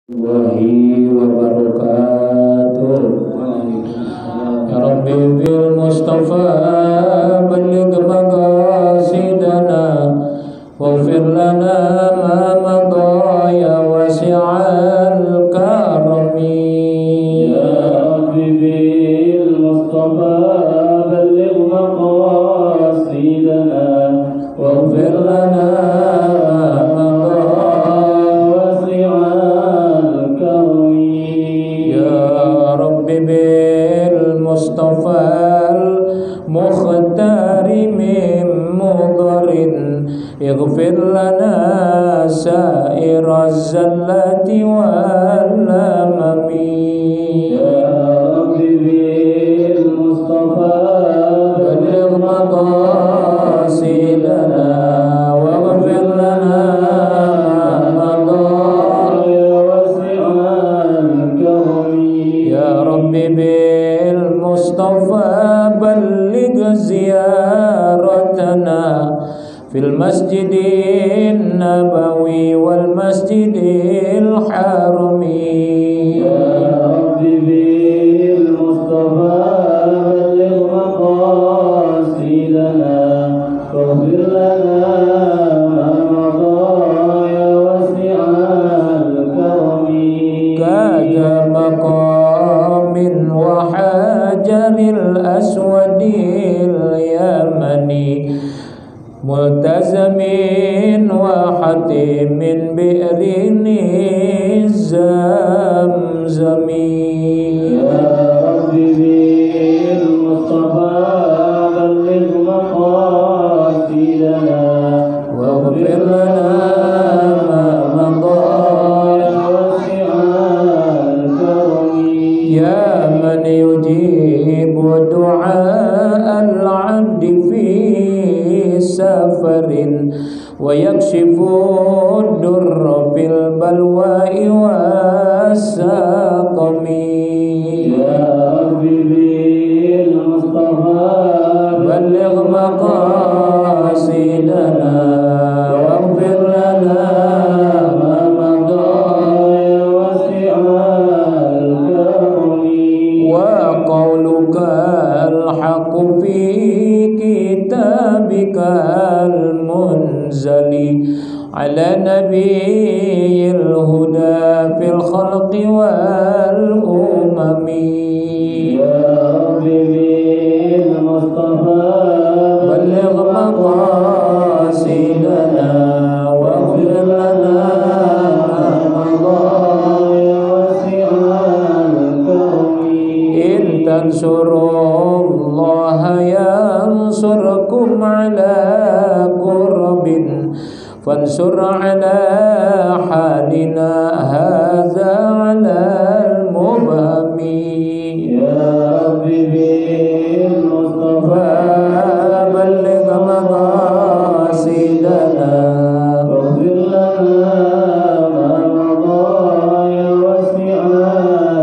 Wahi wabarakatuh. Ya Rabbi bil Mustafa balligh maqasidana waghfir lana ma madha ya wasi'al karami. Ya Rabbi bil Mustafa balligh maqasidana waghfir lana اغفر لنا سائر الزلات والأمم. يا رب بالمصطفى بلغ مقاصدنا واغفر لنا ما مضى يا واسع الكرم. يا رب بالمصطفى بلغ زيارتنا في المسجد النبوي والمسجد الحرم. يا رب بالمصطفى بلغ مقاصدنا واغفر لنا ما مضى يا واسع الكرم. كذا مقام وحجر الأسود اليمني ملتزم وحتيم بئر الزمزم. يا رب بالمصطفى بلغ مقاصدنا واغفر لنا ما مضى يا واسع الكرم. يا من يجيب دعاء العبد في سفر ويكشف الدر في البلواء والسقم. يا رب بالمصطفى بلغ مقاصدنا واغفر لنا ما مضى يا واسع الكرم. وقولك الحق في كتابك المنزل على نبي الهدى في الخلق والأمم. يا رب بالمصطفى بلغ مقاصدنا واغفر لنا ما مضى يا واسع الكرم. إن تنصروا الله ينصركم على كرب فانصر على حالنا هذا على المبهم. يا رب بالمصطفى بلغ مقاصدنا واغفر لنا ما مضى يا واسع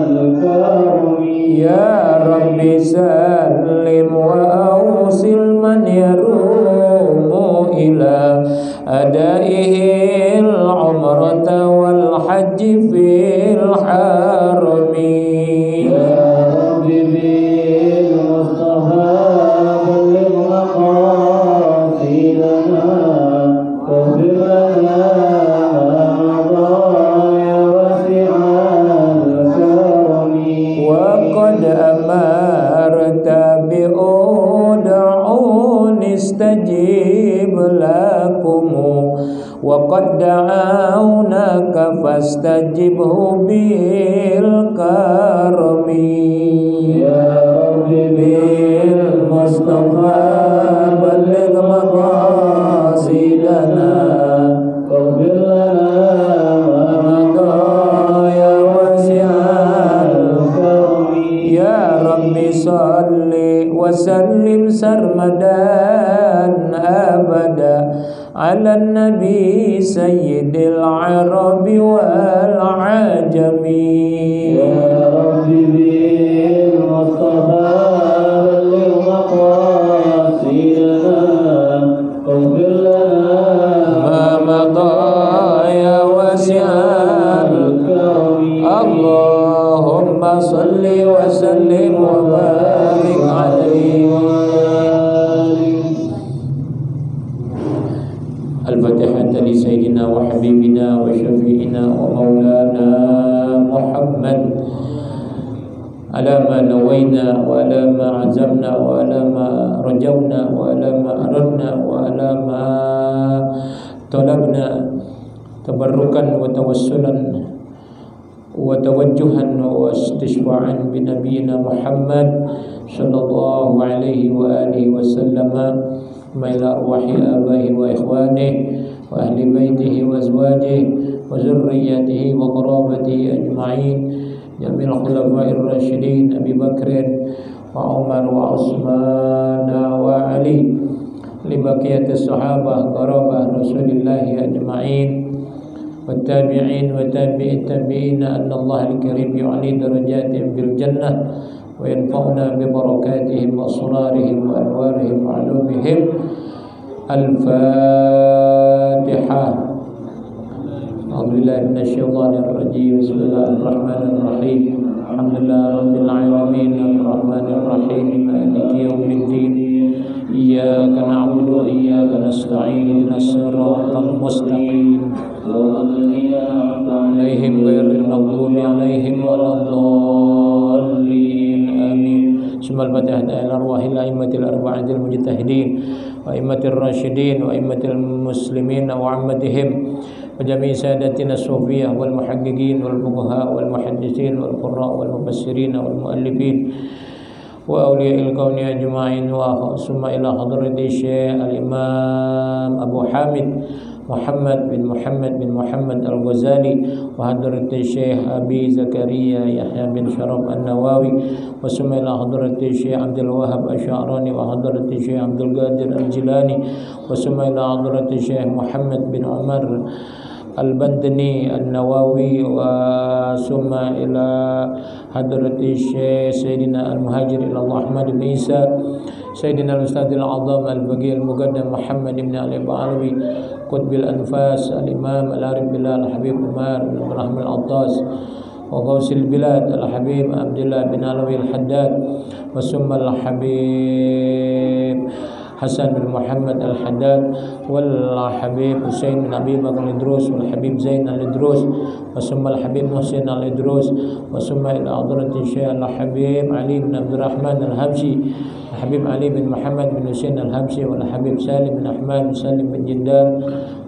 الكرم. يا رب سلم وأوصل من يروم إلى أدائه العمرة والحج في الحرم. يا رب بالمصطفى بلغ مقاصدنا واغفر لنا ما مضى يا واسع الكرم. وقد أمرت بأدعوني استجيب لكم وقد دعوناك فاستجبه بالكرم. يا رب بالمصطفى بلغ مقاصدنا واغفر لنا ما مضى يا واسع الكرم. يا رب صل وسلم سرمدا أبدا على النبي سيد العرب والعجم. يا رب بالمصطفى بلغ مقاصدنا واغفر لنا ما مضى يا واسع الكرم. صل وسلم وبارك عليه. الفاتحة لسيدنا وحبيبنا وشفيعنا ومولانا محمد على ما نوينا وعلى ما عزمنا وعلى ما رجونا وعلى ما أردنا وعلى ما طلبنا تبركا وتوسلا وتوجها واستشفاعا بنبينا محمد صلى الله عليه وآله وسلم إلى أرواح آبائه وإخوانه وأهل بيته وأزواجه وذريته وقرابته أجمعين، جميع الخلفاء الراشدين أبي بكر وعمر وعثمان وعلي، لبقية الصحابة قرابة رسول الله أجمعين، والتابعين وتابعي التابعين، أن الله الكريم يعلي درجاتهم في الجنة وينفعنا ببركاتهم وأسرارهم وأنوارهم وعلومهم. الفاتحة. أعوذ بالله من الشيطان الرجيم. بسم الله الرحمن الرحيم. الحمد لله رب العالمين الرحمن الرحيم مالك يوم الدين، إياك نعبد وإياك نستعين، اهدنا الصراط المستقيم عليهم غير المغضوب عليهم ولا الضالين، آمين. ثم الفاتحة إلى أرواح الأئمة الأربعة المجتهدين وأئمة الراشدين وأئمة المسلمين وعامتهم وجميع سادتنا الصوفية والمحققين والفقهاء والمحدثين والقراء والمفسرين والمؤلفين وأولياء الكون أجمعين. ثم إلى حضرة الشيخ الإمام أبو حامد محمد بن محمد الغزالي، وحضرة الشيخ أبي زكريا يحيى بن شرف النووي، وثم إلى حضرة الشيخ عبد الوهاب الشعراني، وحضرة الشيخ عبد القادر الجيلاني، وثم إلى حضرة الشيخ محمد بن عمر البندني النووي، وثم إلى حضرة الشيخ سيدنا المهاجر إلى الله أحمد بن عيسى، سيدنا الأستاذ العظام الفقيه المقدم محمد بن علي البعلوي قطب الأنفاس الإمام العارف بالله الحبيب عمر بن إبراهيم العطاس، وغوث البلاد الحبيب عبد الله بن علوي الحداد، وثم الحبيب حسن بن محمد الحداد، والحبيب حسين بن أبي بكر الإدروس، والحبيب زين الإدروس، وثم الحبيب محسن الإدروس، وثم إلى حضرة الشيخ الحبيب علي بن عبد الرحمن الحبشي، الحبيب علي بن محمد بن حسين الحبشي، والحبيب سالم بن أحمد بن سالم بن جدال،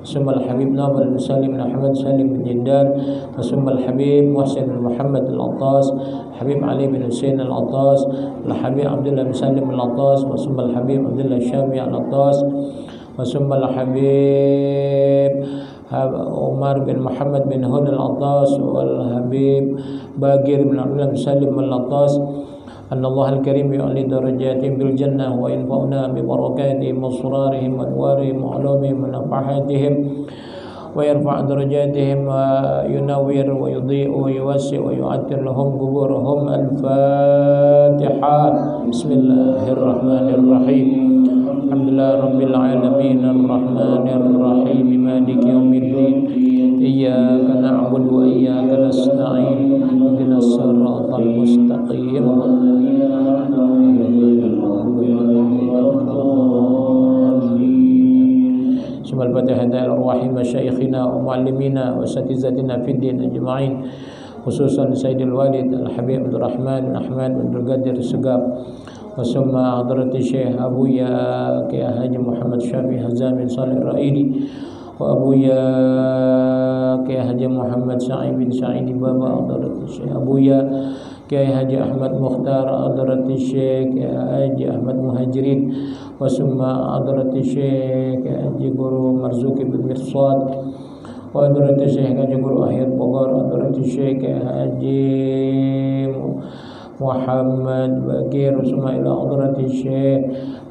ثم الحبيب ناظر بن سالم بن أحمد سالم بن جدال، وثم الحبيب محسن بن محمد العطاس، الحبيب علي بن حسين العطاس، الحبيب عبد الله بن سالم العطاس، وثم الحبيب عبد الله الشافعي العطاس، وثم الحبيب عمر بن محمد بن هود العطاس، والحبيب باقر بن عبد الله بن سالم العطاس. أن الله الكريم يعلي درجاتهم بالجنة وينفعنا ببركاتهم وأسرارهم وأنوارهم وعلومهم ونفحاتهم، ويرفع درجاتهم وينور ويضيء ويوسع ويعطر لهم قبورهم. الفاتحة. بسم الله الرحمن الرحيم. الحمد لله رب العالمين الرحمن الرحيم مالك يوم الدين، إياك نعبد وإياك نستعين، اهدنا الصراط المستقيم. ثم الفاتحة إلى أرواح مشايخنا ومعلمينا وأساتذتنا في الدين أجمعين، خصوصا سيد الوالد الحبيب عبد الرحمن بن أحمد بن القادر السقاف، وثم حضرة الشيخ أبويا كحاج محمد شافي حزام صالح الرائدي، وأبويا كحاج محمد سعيد بن سعيد بابا، حضرة الشيخ أبويا كحاج أحمد مختار، حضرة الشيخ حاج أحمد مهاجرين، وثم حضرة الشيخ حاج guru مرزوق بن مرصاد، وحضرة الشيخ حاج guru أحياد بغار، حضرة الشيخ حاج محمد بكير، ثم إلى حضرة الشيخ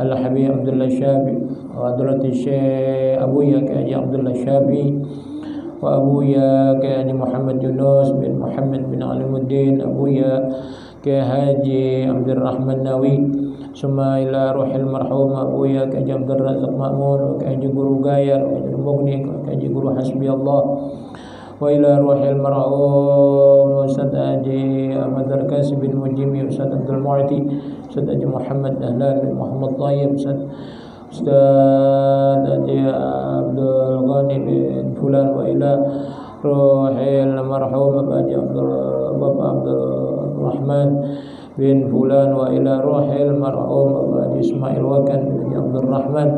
الحبيب عبد الله الشافعي، وحضرة الشيخ أبويا كحاج عبد الله الشافعي، وأبويا كحاج محمد يونس بن محمد بن علم الدين، أبويا كحاج عبد الرحمن ناوي، ثم إلى روح المرحوم أبويا كحاج عبد الرزاق مأمون، وكحاج guru Gayar، وكحاج المغني، وكحاج guru حسبي الله، وإلى روح المرحوم أستاذ حاجي أحمد دركس، Yasin bin Mujimi, Ustaz Abdul Mu'ti, Ustaz Haji Muhammad Dahlan bin Muhammad Tayyib, Ustaz Haji Abdul Ghani bin Fulan, wa ila ruhil marhum Bapak Abdul Rahman bin Fulan, wa ila ruhil marhum Haji Ismail Wakan bin Haji Abdul Rahman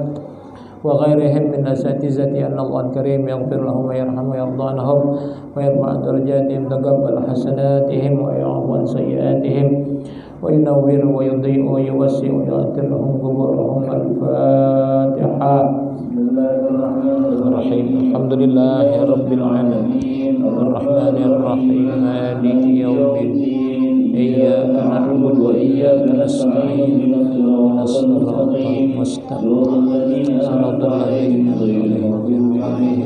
wa ghairihim min asatizati anna Allah al-Karim yaghfir lahum wa yarham wa yarda anhum wa yarfa' darajatihim, taqabbal hasanatihim wa ya'fu sayyi'atihim wa yunawwir wa yudhi'u wa yuwassi' wa yu'athir lahum quburahum. Al-Fatiha. Bismillahirrahmanirrahim. Alhamdulillahi rabbil alamin arrahmanir rahim maliki yaumiddin iyyaka na'budu wa iyyaka nasta'in ihdinas siratal mustaqim siratal ladzina an'amta 'alaihim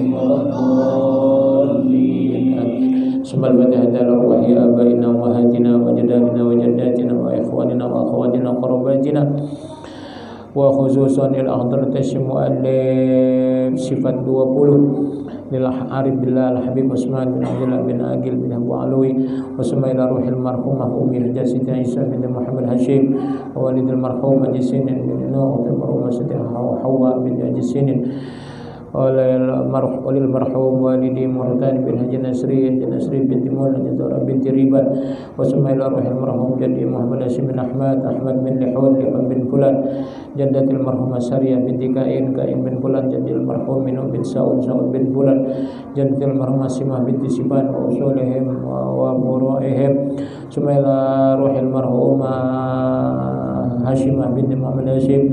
waladdallin. Sumal fatihah arwahi abaina wa ummahatina wa jadadina wa jaddatina wa ikhwanina wa akhwatina wa qarabatina wa khususan il hadratis mu'allif sifat 20 lil arif billah al habib Usman bin Abdullah bin Agil bin Abu Alwi wa sumaila ruhil marhumah Ummi Hajjati Aisyah bin Muhammad Hashim wa walidil marhum Hajisin bin Nuh wa marhumah Siti Hawa bin Hajisin walil marhum walidi Murtani bin Haji Nasri bin Timur Haji Zahra binti Riban wa sumaila ruhil marhum Jadi Muhammad Hashim bin Ahmad bin Lihun bin Fulan jaddatil marhumah Sariyah binti Kain bin Fulan jadil marhum Minu bin Sa'ud bin Fulan jaddatil marhumah Simah binti Siban wa usulihim wa muru'ihim sumaila ruhil marhumah Hashimah binti Muhammad Hashim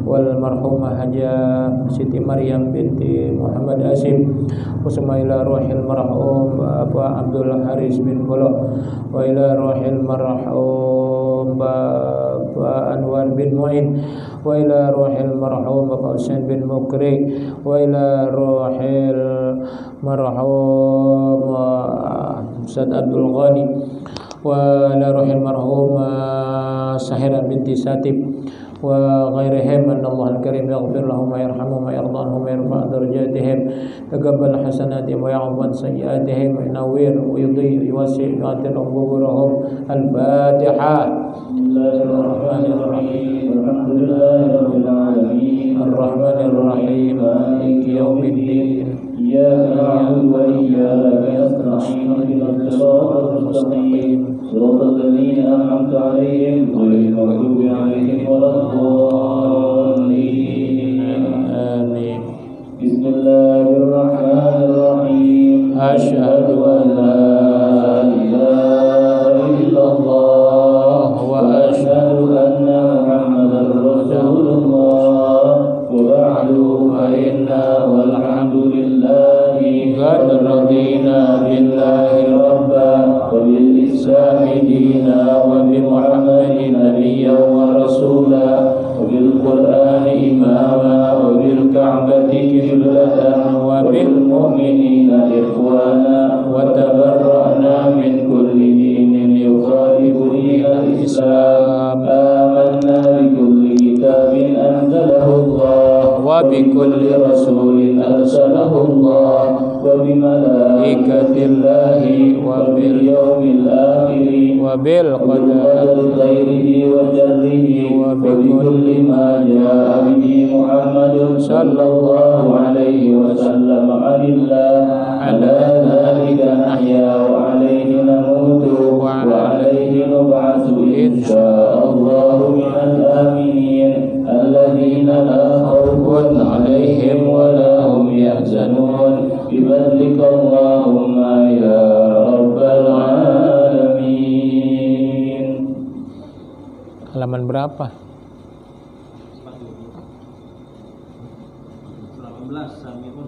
wal marhumah Haja Siti Maryam binti Muhammad Hashim wa sumaila ruhil marhum Bapak Abdul Haris bin Bulog wa ila ruhil marhum Bapak Anwar bin Mu'in wa ila ruhil marhum Bapak Husain bin Mukri wa ila ruhil marhum Ustaz Abdul Ghani wa ila ruhil marhum Sahira binti Satib wa ghairihim anna Allah al-Karim yaghfir lahum wa yarhamhum wa yarda anhum wa yarfa' darajatihim taqabbal hasanatihim wa ya'fu sayyi'atihim wa yunawwir wa yudhi' yuwassi' yu'athir quburahum. Al-Fatiha. Bismillahirrahmanirrahim. Alhamdulillahirabbil alamin arrahmanir rahim maliki yaumiddin iyyaka na'budu wa iyyaka nasta'in ihdinas siratal mustaqim صراط الذين أنعمت عليهم غير المغضوب عليهم ولا الضالين آمين. بسم الله الرحمن الرحيم أشهد أن لا إله إلا الله وأشهد أن محمدا رسول الله وبعد فإنا والحمد لله قد رضينا بالله ربا وبالإسلام دينا وبمحمد نبيا ورسولا وبالقرآن إماما وبالكعبة قبلة وبالمؤمنين إخوانا وتبرأنا من كل دين يخالف دين الإسلام آمنا بكل كتاب أنزله الله وبكل رسول أرسله الله وبملائكة الله وباليوم الآخر وبالقدر خيره وشره وبكل ما جاء به محمد صلى الله عليه وسلم عن الله. على ذلك نحيا وعليه نموت وعليه نبعث إن شاء الله من الآمنين الذين لا خوف عليهم ولا هم يحزنون بفضلك اللهم يا رب العالمين. Halaman berapa? 18 sami pun.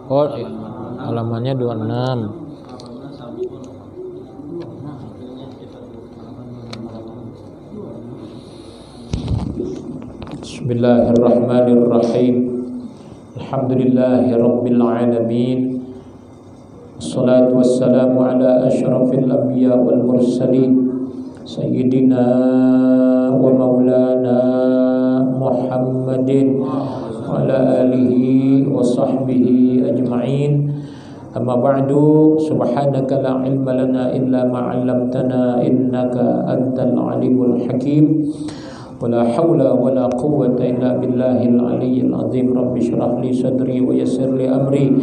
Oh, halamannya 26. Bismillahirrahmanirrahim. Alhamdulillahi rabbil alamin. Wassalatu wassalamu ala asyrafil anbiya wal mursalin Sayyidina wa maulana Muhammadin wa ala alihi wa sahbihi ajma'in. Amma ba'du, subhanaka la ilma lana illa ma 'allamtana innaka antal alimul hakim. Wala haula wala quwwata illa billahil aliyyil azim. Rabbi shrah li sadri wa yassir li amri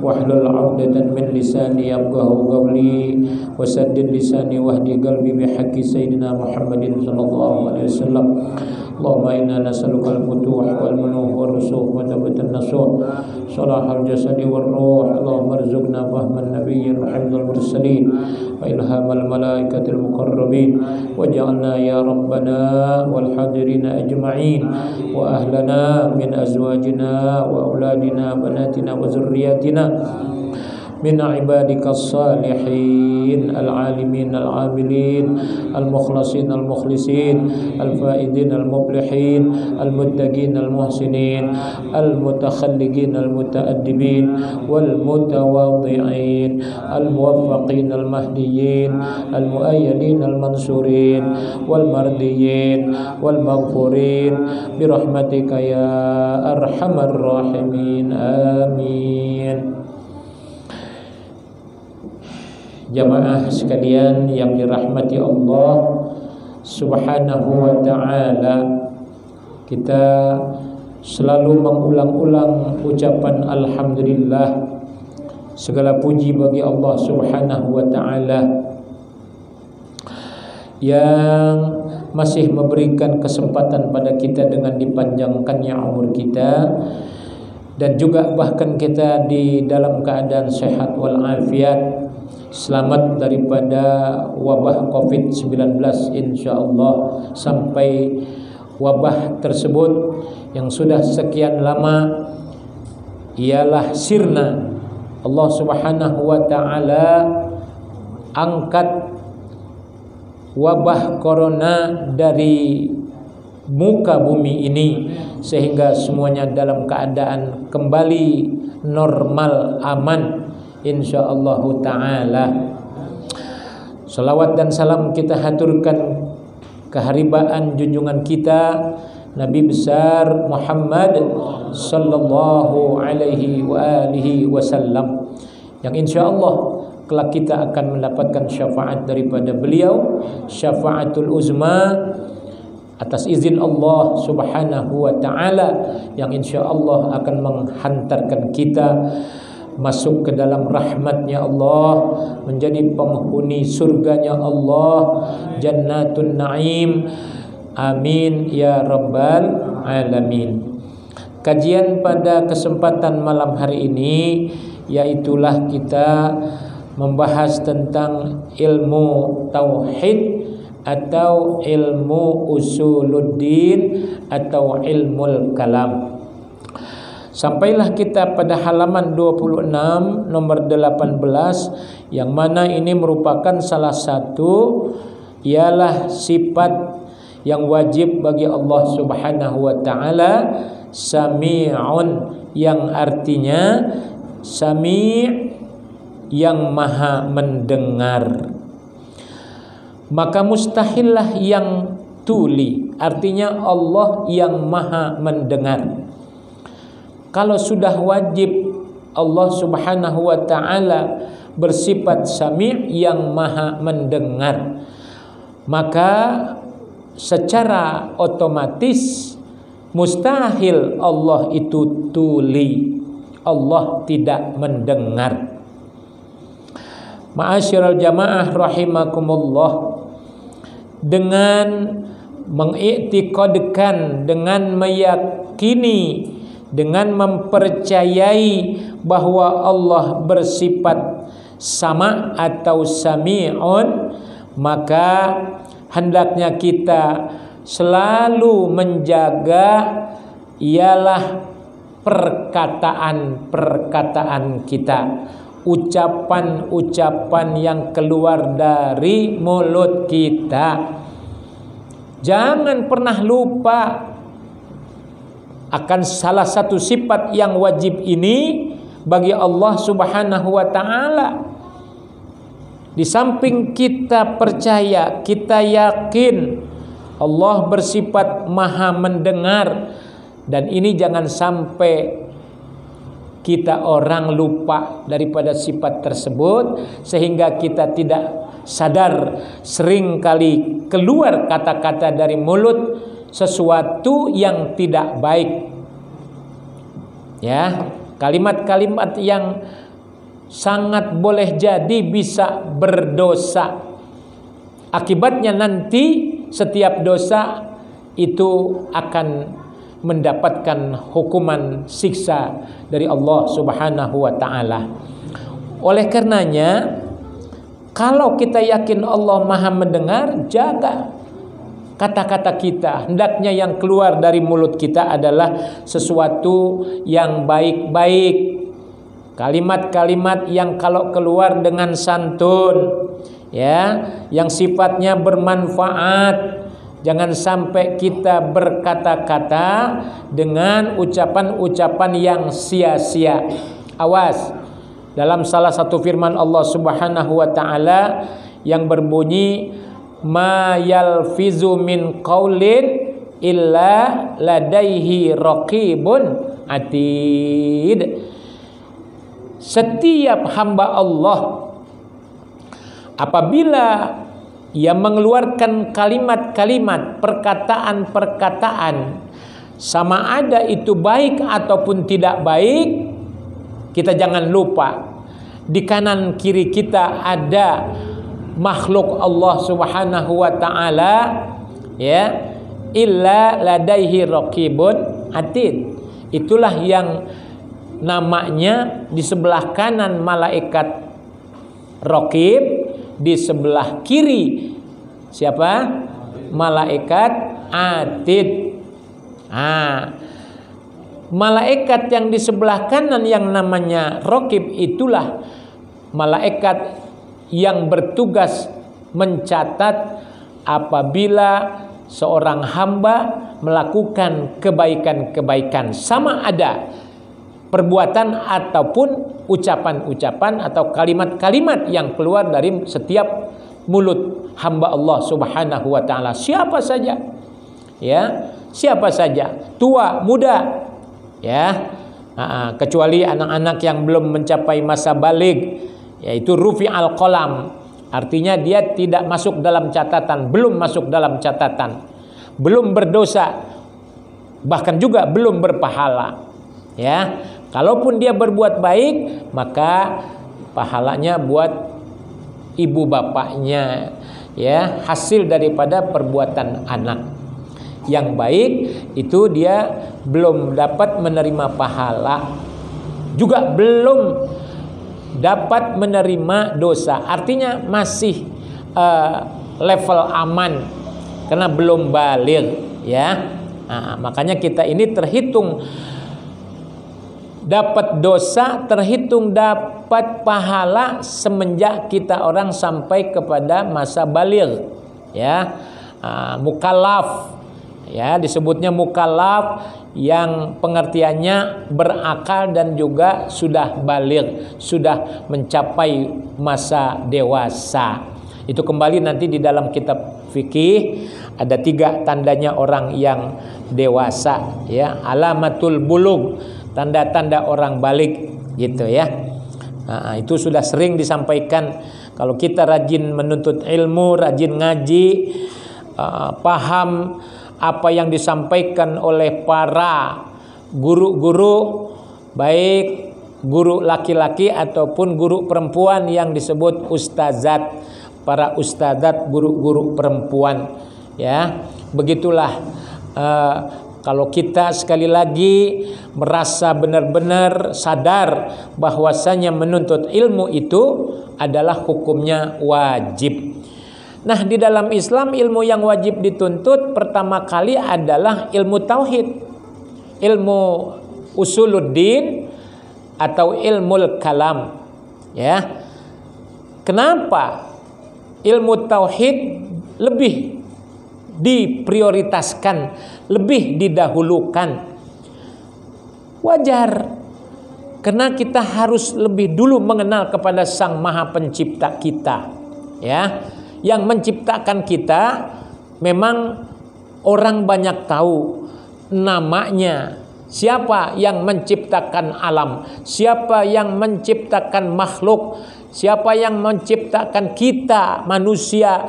wahlul 'uqdatam min lisani yafqahu qawli wasaddid lisani wahdi qalbi bihaqqi sayyidina Muhammadin sallallahu alaihi wasallam. Allahumma inna nas'aluka al-futuh wal munuh wal rusuh wa tabatan nasuh salahal jasadi wal ruh. Allahumma arzuqna fahman nabiyyin wa hifdzal mursalin wa ilhamal malaikatil muqarrabin waj'alna ya rabbana wal hadirina ajma'in wa ahlana min azwajina wa auladina banatina wa zurriyyatina min ibadikas salihin al-alimin al-amilin al-mukhlasin al-mukhlisin al-faidin al-muflihin al-muttaqin al-muhsinin al-mutakhalliqin al-mutaaddibin wal-mutawadhi'in al-muwaffaqin al-mahdiyyin al-muayyadin al-mansurin wal-mardiyin wal-maghfurin birahmatika ya arhamar rahimin. Amin. Jamaah sekalian yang dirahmati Allah Subhanahu wa ta'ala, kita selalu mengulang-ulang ucapan alhamdulillah. Segala puji bagi Allah Subhanahu wa ta'ala yang masih memberikan kesempatan pada kita dengan dipanjangkannya umur kita, dan juga bahkan kita di dalam keadaan sehat walafiat, selamat daripada wabah COVID-19 insyaallah, sampai wabah tersebut yang sudah sekian lama ialah sirna. Allah Subhanahu wa ta'ala angkat wabah corona dari muka bumi ini sehingga semuanya dalam keadaan kembali normal, aman insyaallah ta'ala. Salawat dan salam kita haturkan keharibaan junjungan kita Nabi besar Muhammad sallallahu alaihi wa alihi wasallam, yang insyaallah kelak kita akan mendapatkan syafaat daripada beliau, syafaatul uzma atas izin Allah Subhanahu wa ta'ala, yang insyaallah akan menghantarkan kita masuk ke dalam rahmatnya Allah, menjadi penghuni surganya Allah, jannatun na'im. Amin ya rabbal alamin. Kajian pada kesempatan malam hari ini yaitulah kita membahas tentang ilmu tauhid atau ilmu usuluddin atau ilmul kalam. Sampailah kita pada halaman 26 nomor 18, yang mana ini merupakan salah satu ialah sifat yang wajib bagi Allah Subhanahu wa ta'ala, sami'un, yang artinya sami' yang maha mendengar. Maka mustahillah yang tuli, artinya Allah yang maha mendengar. Kalau sudah wajib Allah Subhanahu wa ta'ala bersifat sami' yang maha mendengar, maka secara otomatis mustahil Allah itu tuli, Allah tidak mendengar. Ma'asyiral jamaah rahimakumullah, dengan mengiktikadkan, dengan meyakini, dengan mempercayai bahwa Allah bersifat sama atau sami'un, maka hendaknya kita selalu menjaga ialah perkataan-perkataan kita, ucapan-ucapan yang keluar dari mulut kita. Jangan pernah lupa akan salah satu sifat yang wajib ini, bagi Allah Subhanahu wa taala. Di samping kita percaya, kita yakin Allah bersifat Maha mendengar, dan ini jangan sampai kita orang lupa daripada sifat tersebut sehingga kita tidak sadar, sering kali keluar kata-kata dari mulut sesuatu yang tidak baik. Ya, kalimat-kalimat yang sangat boleh jadi bisa berdosa. Akibatnya nanti setiap dosa itu akan mendapatkan hukuman siksa dari Allah Subhanahu wa taala. Oleh karenanya, kalau kita yakin Allah Maha mendengar, jaga kata-kata kita. Hendaknya yang keluar dari mulut kita adalah sesuatu yang baik-baik. Kalimat-kalimat yang kalau keluar dengan santun, ya, yang sifatnya bermanfaat. Jangan sampai kita berkata-kata dengan ucapan-ucapan yang sia-sia. Awas, dalam salah satu firman Allah Subhanahu wa taala yang berbunyi, ma yalfizu min qaulin illa ladaihi raqibun atid. Setiap hamba Allah apabila ia mengeluarkan kalimat-kalimat, perkataan-perkataan, sama ada itu baik ataupun tidak baik, kita jangan lupa di kanan kiri kita ada makhluk Allah Subhanahu wa taala, ya, illa ladaihi raqibun atid. Itulah yang namanya di sebelah kanan malaikat raqib, di sebelah kiri siapa? Malaikat atid. Malaikat yang di sebelah kanan yang namanya raqib itulah malaikat yang bertugas mencatat apabila seorang hamba melakukan kebaikan-kebaikan, sama ada perbuatan ataupun ucapan-ucapan atau kalimat-kalimat yang keluar dari setiap mulut hamba Allah Subhanahu wa taala, siapa saja, ya, siapa saja, tua, muda, ya, kecuali anak-anak yang belum mencapai masa baligh, yaitu rufi'al qalam, artinya dia tidak masuk dalam catatan, belum masuk dalam catatan, belum berdosa, bahkan juga belum berpahala. Ya, kalaupun dia berbuat baik, maka pahalanya buat ibu bapaknya, ya, hasil daripada perbuatan anak. Yang baik itu dia belum dapat menerima pahala, juga belum dapat menerima dosa, artinya masih level aman karena belum baligh, ya. Makanya kita ini terhitung dapat dosa, terhitung dapat pahala semenjak kita orang sampai kepada masa baligh, ya. Mukallaf, ya, disebutnya mukallaf yang pengertiannya berakal dan juga sudah baligh, sudah mencapai masa dewasa. Itu kembali nanti di dalam kitab fikih ada 3 tandanya orang yang dewasa, ya, alamatul bulugh, tanda-tanda orang balik, gitu ya. Itu sudah sering disampaikan. Kalau kita rajin menuntut ilmu, rajin ngaji, paham apa yang disampaikan oleh para guru-guru, baik guru laki-laki ataupun guru perempuan yang disebut ustazat, para ustazat, guru-guru perempuan, ya. Begitulah kalau kita sekali lagi merasa benar-benar sadar bahwasanya menuntut ilmu itu adalah hukumnya wajib. Nah, di dalam Islam ilmu yang wajib dituntut pertama kali adalah ilmu tauhid, ilmu usuluddin atau ilmu kalam, ya. Kenapa ilmu tauhid lebih diprioritaskan, lebih didahulukan? Wajar, Karena kita harus lebih dulu mengenal kepada Sang Maha Pencipta kita, ya. Yang menciptakan kita memang orang banyak tahu namanya. Siapa yang menciptakan alam? Siapa yang menciptakan makhluk? Siapa yang menciptakan kita, manusia,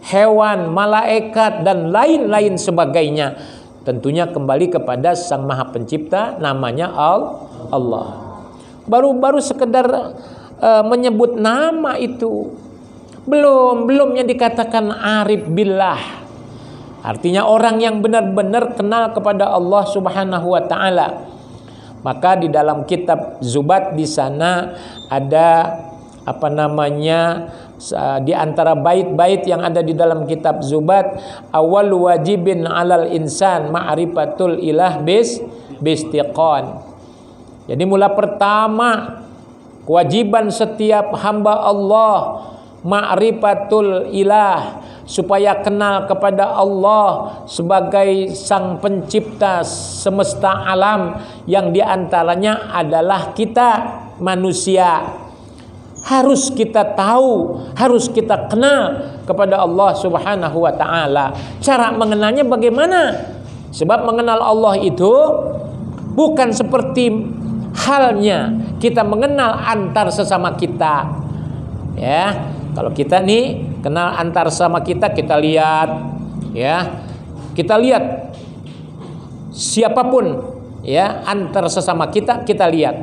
hewan, malaikat, dan lain-lain sebagainya? Tentunya kembali kepada Sang Maha Pencipta, namanya Allah. Baru sekedar menyebut nama itu, belum yang dikatakan arif billah. Artinya orang yang benar-benar kenal kepada Allah Subhanahu wa taala. Maka di dalam kitab Zubat di sana ada di antara bait-bait yang ada di dalam kitab Zubat, awal wajibin alal insan ma'rifatul ilah bistiqon. Jadi mula pertama kewajiban setiap hamba Allah ma'rifatul ilah, supaya kenal kepada Allah sebagai Sang Pencipta semesta alam, yang diantaranya adalah kita manusia. Harus kita tahu, harus kita kenal kepada Allah Subhanahu wa taala. Cara mengenalnya bagaimana? Sebab mengenal Allah itu bukan seperti halnya kita mengenal antar sesama kita. Ya, kalau kita nih kenal antar sama kita lihat, ya, kita lihat siapapun, ya, antar sesama kita lihat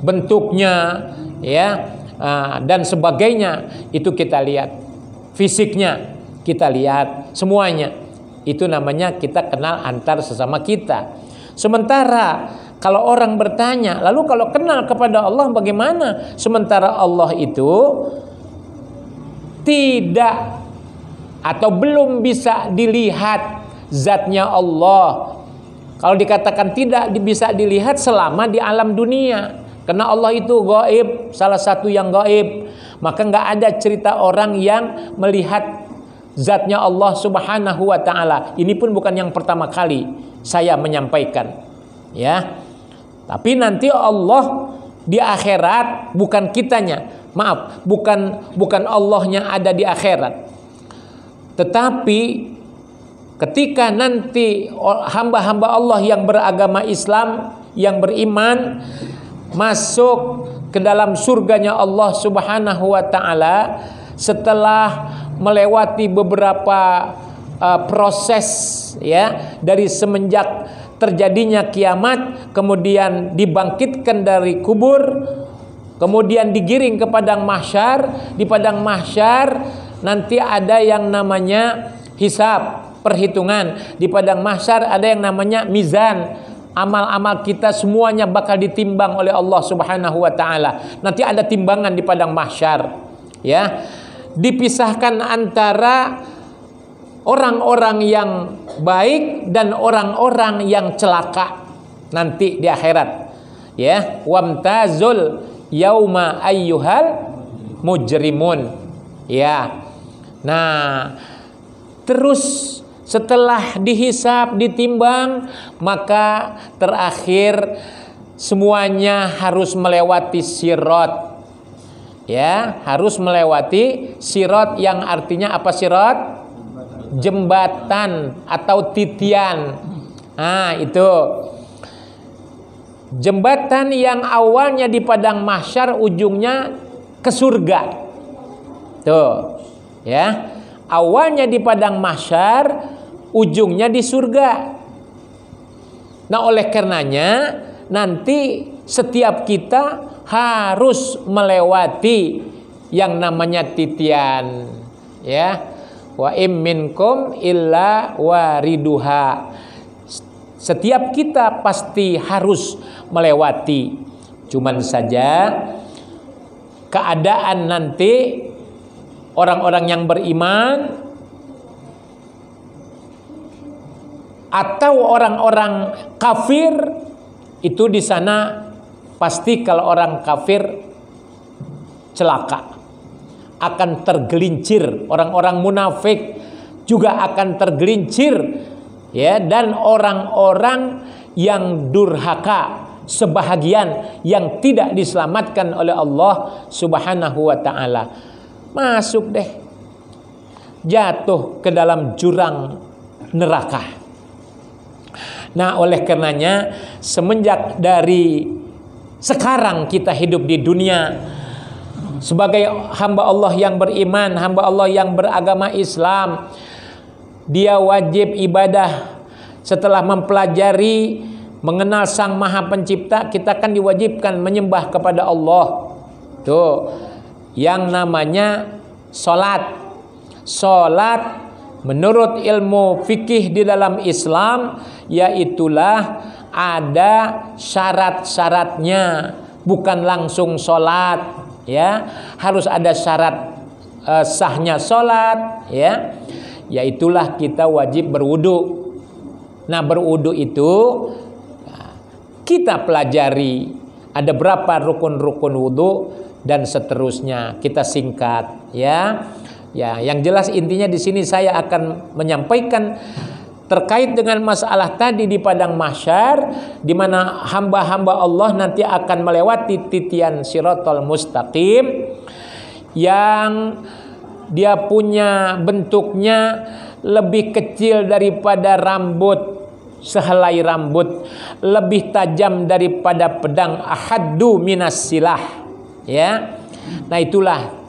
bentuknya, ya, dan sebagainya, itu kita lihat, fisiknya kita lihat, semuanya itu namanya kita kenal antar sesama kita. Sementara kalau orang bertanya, lalu kalau kenal kepada Allah bagaimana? Sementara Allah itu tidak atau belum bisa dilihat zatnya Allah. Kalau dikatakan tidak bisa dilihat selama di alam dunia, karena Allah itu gaib, salah satu yang gaib, maka nggak ada cerita orang yang melihat zatnya Allah Subhanahu wa taala. Ini pun bukan yang pertama kali saya menyampaikan, ya. Tapi nanti Allah di akhirat, bukan kitanya. Maaf, bukan Allahnya ada di akhirat. Tetapi ketika nanti hamba-hamba Allah yang beragama Islam, yang beriman, masuk ke dalam surganya Allah Subhanahu wa taala, setelah melewati beberapa proses, ya, dari semenjak terjadinya kiamat, kemudian dibangkitkan dari kubur, kemudian digiring ke padang mahsyar. Di padang mahsyar nanti ada yang namanya hisab, perhitungan. Di padang mahsyar ada yang namanya mizan. Amal-amal kita semuanya bakal ditimbang oleh Allah Subhanahu wa taala. Nanti ada timbangan di padang mahsyar, ya. Dipisahkan antara orang-orang yang baik dan orang-orang yang celaka nanti di akhirat, ya. Wamtazul yauma ayyuhal mujrimun, ya. Nah, terus setelah dihisab, ditimbang, maka terakhir semuanya harus melewati sirat, ya, harus melewati sirat, yang artinya apa sirat? Jembatan atau titian. Nah, itu jembatan yang awalnya di padang mahsyar, ujungnya ke surga. Tuh, ya. Awalnya di padang mahsyar, ujungnya di surga. Nah, oleh karenanya nanti setiap kita harus melewati yang namanya titian, ya. Wa im minkum illa wariduha. Setiap kita pasti harus melewati. Cuman saja keadaan nanti orang-orang yang beriman atau orang-orang kafir itu di sana pasti, kalau orang kafir celaka, akan tergelincir. Orang-orang munafik juga akan tergelincir, ya. Dan orang-orang yang durhaka sebahagian yang tidak diselamatkan oleh Allah Subhanahu wa taala. Masuk deh, jatuh ke dalam jurang neraka. Nah, oleh karenanya semenjak dari sekarang kita hidup di dunia sebagai hamba Allah yang beriman, hamba Allah yang beragama Islam, dia wajib ibadah. Setelah mempelajari, mengenal Sang Maha Pencipta, kita kan diwajibkan menyembah kepada Allah. Tuh, yang namanya salat. Salat menurut ilmu fikih di dalam Islam, yaitulah ada syarat-syaratnya, bukan langsung salat, ya. Harus ada syarat sahnya salat, ya. Yaitulah kita wajib berwudu. Nah, berwudu itu kita pelajari ada berapa rukun-rukun wudu dan seterusnya. Kita singkat, ya. Ya, yang jelas intinya di sini saya akan menyampaikan terkait dengan masalah tadi di padang mahsyar, di mana hamba-hamba Allah nanti akan melewati titian Shiratal Mustaqim yang dia punya bentuknya lebih kecil daripada rambut, sehelai rambut, lebih tajam daripada pedang, ahaddu minas silah, ya. Nah, itulah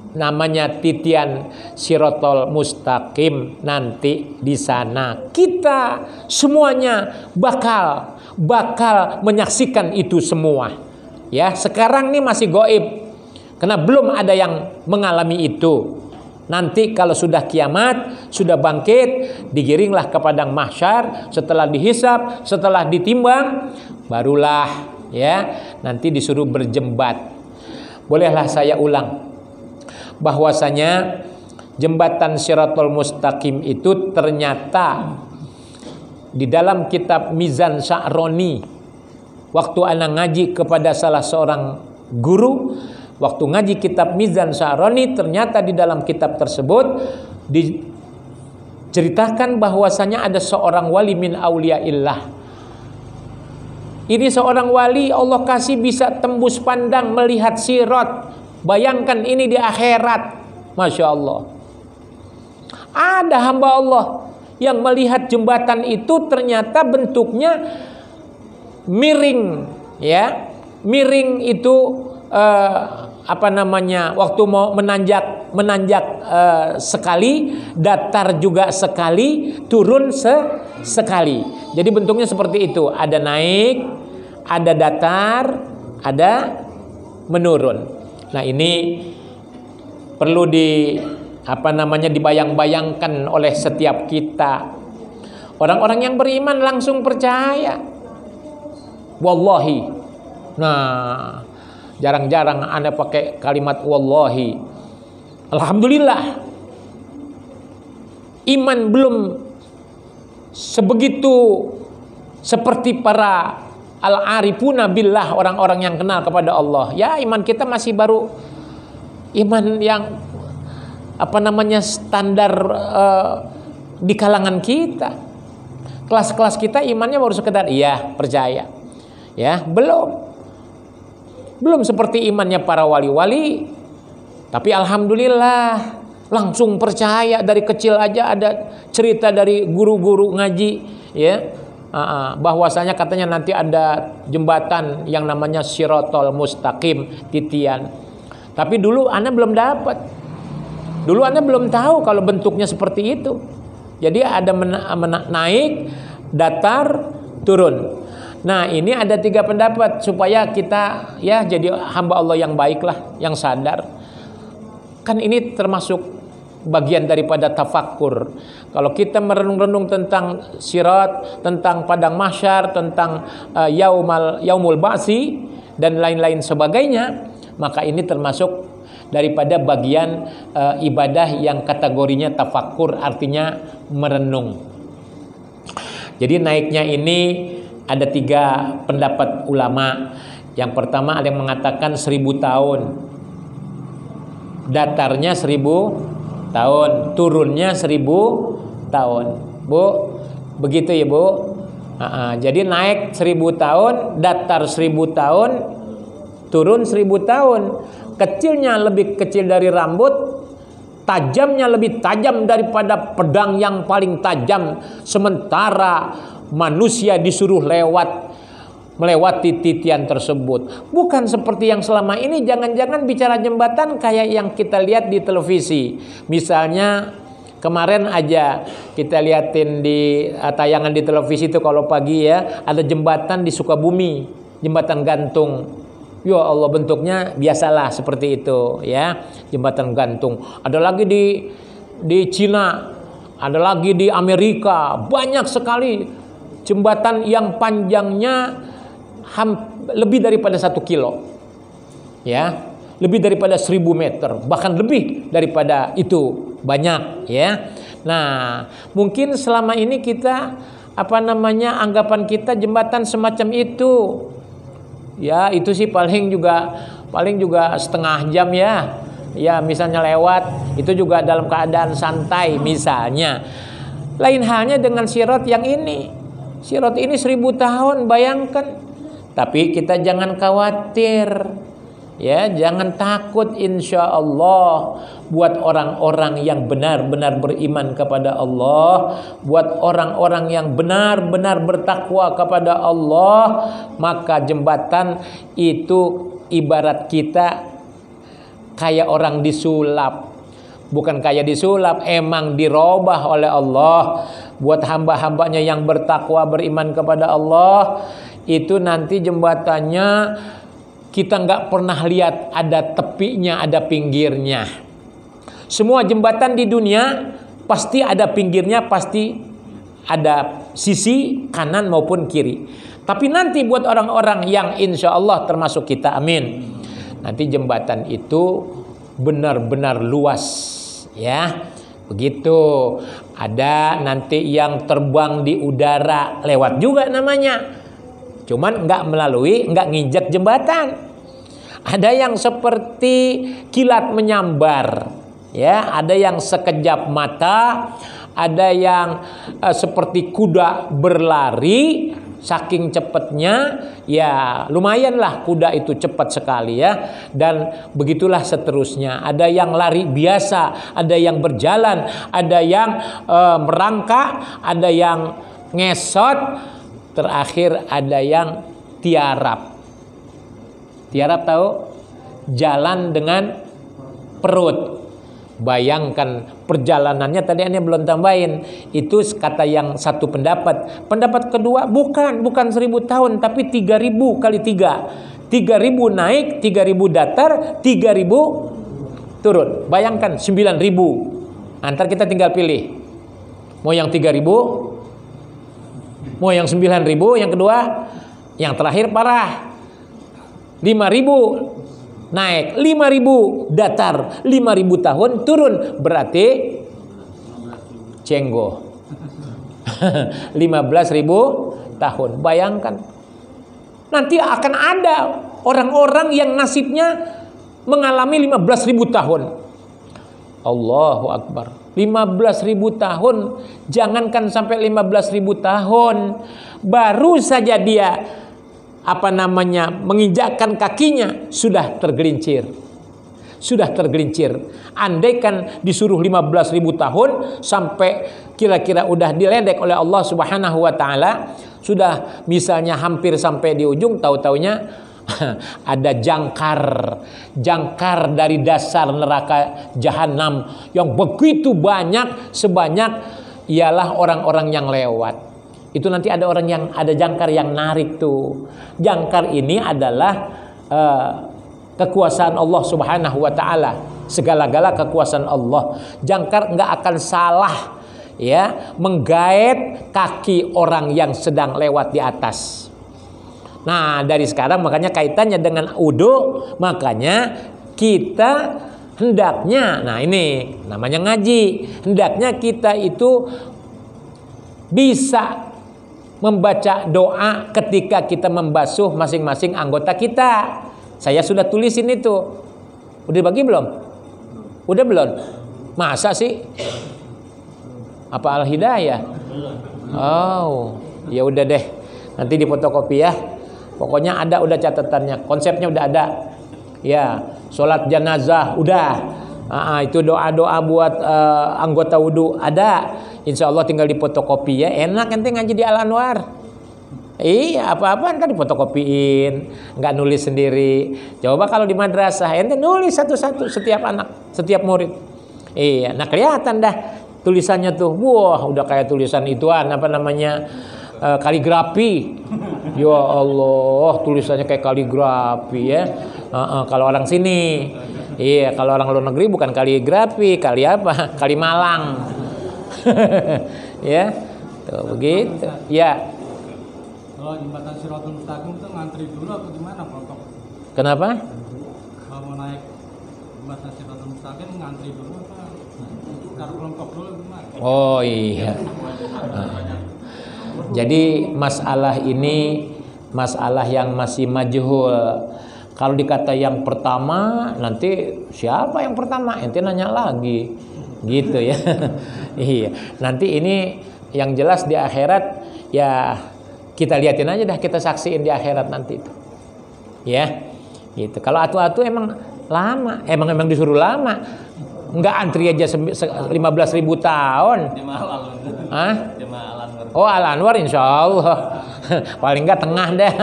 namanya titian Shiratal Mustaqim. Nanti di sana kita semuanya bakal menyaksikan itu semua, ya. Sekarang ini masih gaib karena belum ada yang mengalami itu. Nanti kalau sudah kiamat, sudah bangkit, digiringlah ke padang mahsyar, setelah dihisab, setelah ditimbang, barulah, ya, nanti disuruh berjembat. Bolehlah saya ulang bahwasanya jembatan Shiratal Mustaqim itu ternyata di dalam kitab Mizan Sya'roni, waktu ana ngaji kepada salah seorang guru, waktu ngaji kitab Mizan Sya'roni, ternyata di dalam kitab tersebut diceritakan bahwasanya ada seorang wali min auliyaillah. Ini seorang wali Allah kasih bisa tembus pandang melihat sirat. Bayangkan ini di akhirat. Masya Allah. Ada hamba Allah yang melihat jembatan itu ternyata bentuknya miring, ya. Miring itu waktu mau menanjak sekali, datar juga sekali, turun sekali. Jadi bentuknya seperti itu. Ada naik, ada datar, ada menurun. Nah, ini perlu dibayang-bayangkan oleh setiap kita. Orang-orang yang beriman langsung percaya. Wallahi. Nah, jarang-jarang Anda pakai kalimat wallahi. Alhamdulillah. Iman belum sebegitu seperti para al-arifuna billah, orang-orang yang kenal kepada Allah. Ya, iman kita masih baru iman yang standar di kalangan kita. Kelas-kelas kita imannya baru sekedar iya, percaya. Ya, belum seperti imannya para wali-wali. Tapi alhamdulillah langsung percaya. Dari kecil aja ada cerita dari guru-guru ngaji, ya. Bahwasanya katanya nanti ada jembatan yang namanya Shiratal Mustaqim, titian. Tapi dulu Anda belum dapat. Dulu Anda belum tahu kalau bentuknya seperti itu. Jadi ada naik, datar, turun. Nah, ini ada 3 pendapat supaya kita ya jadi hamba Allah yang baiklah, yang sadar. Kan ini termasuk bagian daripada tafakkur. Kalau kita merenung-renung tentang sirat, tentang padang mahsyar, tentang yaumul ba'si dan lain-lain sebagainya, maka ini termasuk daripada bagian ibadah yang kategorinya tafakkur, artinya merenung. Jadi naiknya ini ada 3 pendapat ulama. Yang pertama ada yang mengatakan 1000 tahun. Datarnya 1000 tahun, turunnya 1000 tahun. Bu, begitu ya Bu? Jadi naik 1000 tahun, datar 1000 tahun, turun 1000 tahun. Kecilnya lebih kecil dari rambut, tajamnya lebih tajam daripada pedang yang paling tajam. Sementara manusia disuruh melewati titian tersebut. Bukan seperti yang selama ini. Jangan-jangan bicara jembatan kayak yang kita lihat di televisi. Misalnya kemarin aja kita liatin di tayangan di televisi itu kalau pagi ya, ada jembatan di Sukabumi, jembatan gantung. Ya Allah, bentuknya biasalah seperti itu ya, jembatan gantung. Ada lagi di Cina, ada lagi di Amerika, banyak sekali jembatan yang panjangnya lebih daripada 1 kilo, ya, lebih daripada 1000 meter, bahkan lebih daripada itu, banyak ya. Nah, mungkin selama ini kita anggapan kita jembatan semacam itu. Ya, itu sih paling juga setengah jam ya. Ya, misalnya lewat, itu juga dalam keadaan santai misalnya. Lain halnya dengan sirat yang ini. Sirat ini 1000 tahun, bayangkan. Tapi kita jangan khawatir. Ya, jangan takut, insya Allah. Buat orang-orang yang benar-benar beriman kepada Allah, buat orang-orang yang benar-benar bertakwa kepada Allah, maka jembatan itu ibarat kita kayak orang disulap. Bukan kayak disulap, emang dirobah oleh Allah. Buat hamba-hambanya yang bertakwa, beriman kepada Allah, itu nanti jembatannya kita nggak pernah lihat ada tepinya, ada pinggirnya. Semua jembatan di dunia pasti ada pinggirnya, pasti ada sisi kanan maupun kiri. Tapi nanti buat orang-orang yang insya Allah termasuk kita, amin, nanti jembatan itu benar-benar luas, ya. Begitu. Ada nanti yang terbang di udara, lewat juga namanya. Cuman nggak nginjak jembatan. Ada yang seperti kilat menyambar, ya. Ada yang sekejap mata, ada yang seperti kuda berlari, saking cepatnya, ya lumayanlah kuda itu cepat sekali ya. Dan begitulah seterusnya. Ada yang lari biasa, ada yang berjalan, ada yang merangkak, ada yang ngesot, terakhir ada yang tiarap. Tiarap tahu? Jalan dengan perut. Bayangkan perjalanannya, tadi Anda belum tambahin. Itu kata yang satu pendapat. Pendapat kedua, bukan 1000 tahun, tapi 3000 kali 3. 3000 naik, 3000 datar, 3000 turun. Bayangkan 9000. Antar kita tinggal pilih. Mau yang 3000, mau yang 9000, yang kedua, yang terakhir parah. 5000 naik, 5000 datar, 5000 tahun turun, berarti cenggo. 15.000 tahun. Bayangkan. Nanti akan ada orang-orang yang nasibnya mengalami 15.000 tahun. Allahu Akbar. 15.000 tahun. Jangankan sampai 15.000 tahun, baru saja dia menginjakkan kakinya sudah tergelincir. Andaikan disuruh 15.000 tahun sampai kira-kira udah diledek oleh Allah Subhanahu wa taala, sudah misalnya hampir sampai di ujung, tahu-taunya ada jangkar dari dasar neraka jahanam yang begitu banyak, sebanyak ialah orang-orang yang lewat. Itu nanti ada jangkar yang narik tuh. Jangkar ini adalah kekuasaan Allah Subhanahu wa taala. Segala-gala kekuasaan Allah. Jangkar enggak akan salah ya menggait kaki orang yang sedang lewat di atas. Nah, dari sekarang makanya kaitannya dengan wudu, makanya kita hendaknya, nah ini namanya ngaji, hendaknya kita itu bisa membaca doa ketika kita membasuh masing-masing anggota kita. Saya sudah tulisin itu. Udah bagi belum? Udah belum? Masa sih? Apa Al-Hidayah? Oh, Ya udah deh, nanti di fotokopi ya. Pokoknya ada udah catatannya, konsepnya udah ada. Ya, sholat jenazah udah. Itu doa-doa buat anggota wudhu ada. Insya Allah tinggal di fotokopi ya. Enak ente ngaji di Al Anwar. Iya, apa-apaan kan difotokopiin, nggak nulis sendiri. Coba kalau di madrasah ente nulis satu-satu setiap anak, setiap murid. Iya, nah kelihatan dah tulisannya tuh. Wah, udah kayak tulisan ituan apa namanya? Kaligrafi. Ya Allah, tulisannya kayak kaligrafi ya. Kalau orang sini. Iya, kalau orang luar negeri bukan kaligrafi, kali apa? Kali Malang. Ya. Tuh begitu. Ya. Kalau jembatan Shirathul Mustaqim itu ngantri dulu atau gimana protokol? Kenapa? Kalau mau naik jembatan Shirathul Mustaqim ngantri dulu apa? Taruh kelompok dulu gimana? Oh iya. Jadi masalah ini masalah yang masih majhul. Kalau dikata yang pertama, nanti siapa yang pertama? Ente nanya lagi. Gitu ya. Iya. Nanti ini yang jelas di akhirat ya kita liatin aja dah, kita saksiin di akhirat nanti itu. Ya. Gitu. Kalau atu-atu emang lama, emang disuruh lama. Enggak antri aja 15.000 tahun. Hah? Oh, Al Anwar insya Allah. Paling enggak tengah dah.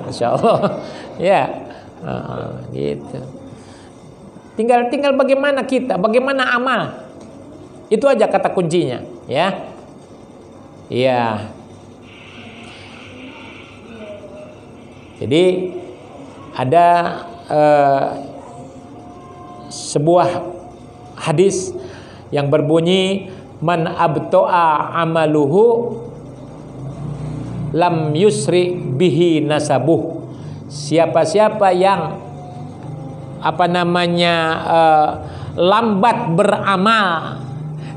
Insya Allah. Ya. Gitu. Tinggal bagaimana kita, bagaimana amal. Itu aja kata kuncinya, ya. Iya. Jadi ada sebuah hadis yang berbunyi man abto'a amaluhu lam yusri bihi nasabuh. Siapa-siapa yang lambat beramal,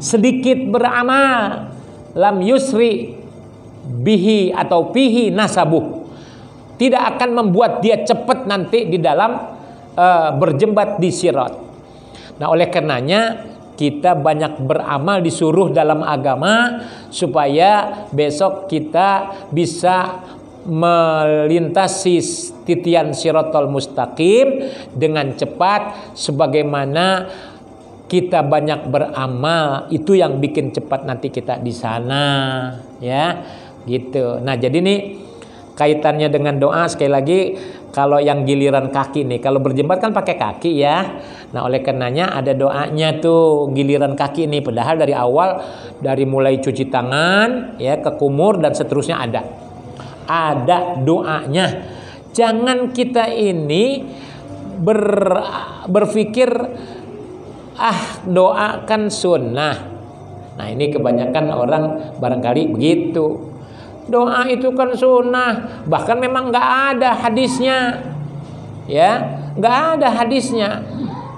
sedikit beramal, lam yusri bihi atau pihi nasabuh, tidak akan membuat dia cepat nanti di dalam berjembat di sirat. Nah, oleh karenanya kita banyak beramal disuruh dalam agama supaya besok kita bisa melintasi titian siratal mustaqim dengan cepat. Sebagaimana kita banyak beramal, itu yang bikin cepat nanti kita di sana, ya gitu. Nah, jadi nih kaitannya dengan doa sekali lagi. Kalau yang giliran kaki nih, kalau berjembat kan pakai kaki ya. Nah, oleh karenanya ada doanya tuh giliran kaki nih. Padahal dari awal, dari mulai cuci tangan ya ke kumur dan seterusnya ada doanya. Jangan kita ini berpikir doa kan sunnah. Nah, ini kebanyakan orang barangkali begitu. Doa itu kan sunnah, bahkan memang nggak ada hadisnya, ya, nggak ada hadisnya.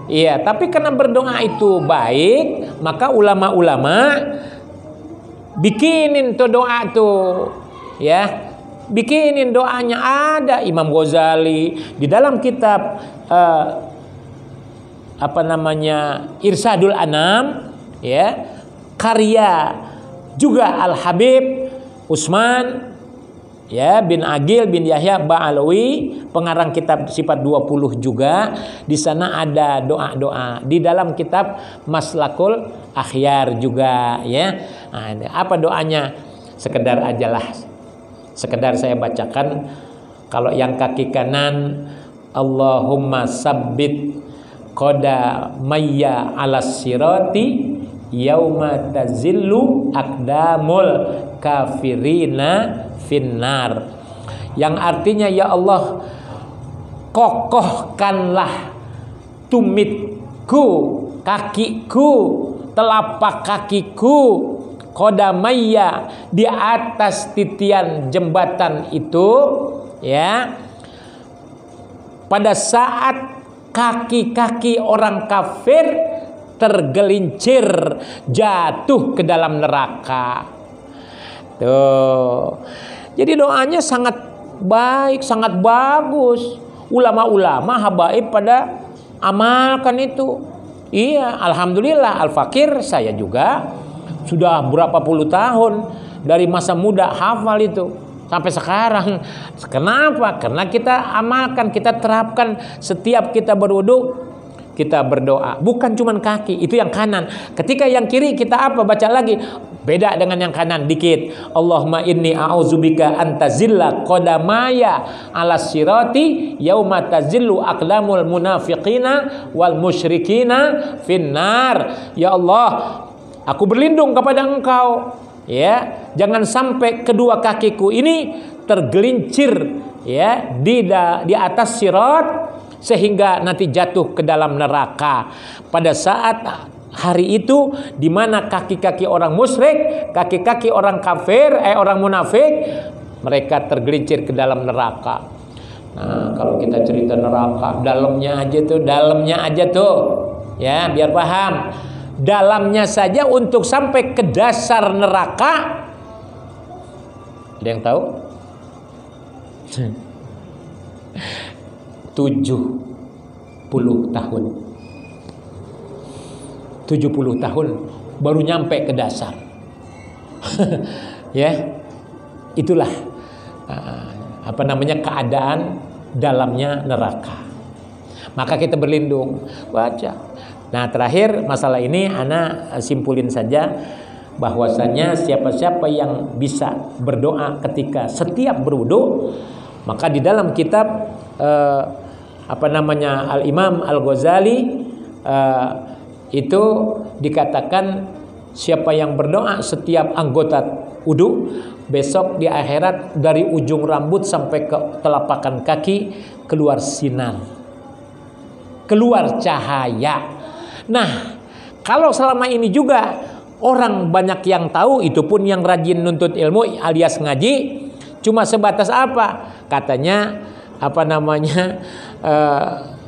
Iya, tapi karena berdoa itu baik, maka ulama-ulama bikinin tuh doa tuh, ya, bikinin doanya. Ada Imam Ghazali di dalam kitab Irsadul Anam, ya, karya juga Al Habib Utsman ya bin Agil bin Yahya Ba'alawi, pengarang kitab Sifat 20 juga. Di sana ada doa-doa. Di dalam kitab Maslakul Akhyar juga ya. Nah, apa doanya? Sekedar ajalah. Sekedar saya bacakan. Kalau yang kaki kanan, Allahumma sabbit qada mayya alas sirati yauma tazillu aqdamul kafirina finnar, yang artinya ya Allah kokohkanlah tumitku, kakiku, telapak kakiku, qadamayya, di atas titian jembatan itu, ya, pada saat kaki-kaki orang kafir tergelincir jatuh ke dalam neraka. Tuh. Jadi doanya sangat baik, sangat bagus. Ulama-ulama habaib pada amalkan itu. Iya, alhamdulillah Al-Fakir saya juga sudah berapa puluh tahun dari masa muda hafal itu sampai sekarang. Kenapa? Karena kita amalkan, kita terapkan setiap kita berwudu, kita berdoa. Bukan cuman kaki, itu yang kanan. Ketika yang kiri kita apa? Baca lagi. Beda dengan yang kanan dikit. Allahumma inni a'udzubika antazilla qadamaya ala sirati yauma tazillu aqdamul munafiqina wal musyrikina finnar. Ya Allah, aku berlindung kepada Engkau, ya, jangan sampai kedua kakiku ini tergelincir, ya, di atas sirat sehingga nanti jatuh ke dalam neraka. Pada saat hari itu di mana kaki-kaki orang musyrik, kaki-kaki orang kafir, orang munafik, mereka tergelincir ke dalam neraka. Nah, kalau kita cerita neraka, dalamnya aja tuh, ya, biar paham. Dalamnya saja untuk sampai ke dasar neraka. Ada yang tahu? 70 tahun. 70 tahun baru nyampe ke dasar. Ya, itulah keadaan dalamnya neraka. Maka kita berlindung, baca. Nah, terakhir masalah ini ana simpulin saja bahwasanya siapa-siapa yang bisa berdoa ketika setiap berwudu, maka di dalam kitab Al-Imam Al-Ghazali itu dikatakan siapa yang berdoa setiap anggota wudu, besok di akhirat dari ujung rambut sampai ke telapakan kaki keluar sinar, keluar cahaya. Nah, kalau selama ini juga orang banyak yang tahu, itu pun yang rajin nuntut ilmu alias ngaji, cuma sebatas apa? Katanya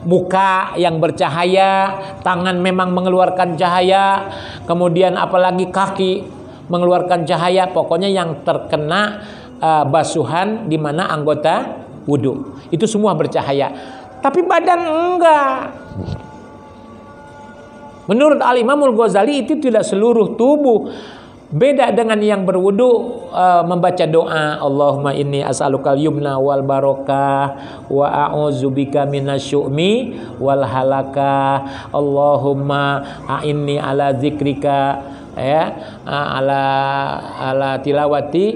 muka yang bercahaya, tangan memang mengeluarkan cahaya, kemudian apalagi kaki mengeluarkan cahaya, pokoknya yang terkena basuhan di mana anggota wudu itu semua bercahaya. Tapi badan enggak. Menurut Al-Imam Al-Ghazali itu tidak seluruh tubuh. Beda dengan yang berwudu membaca doa, Allahumma inni as'alukal yumna wal barakah wa a'udzubika minasyu'mi wal halakah. Allahumma a'inni ala zikrika, ya, ala tilawati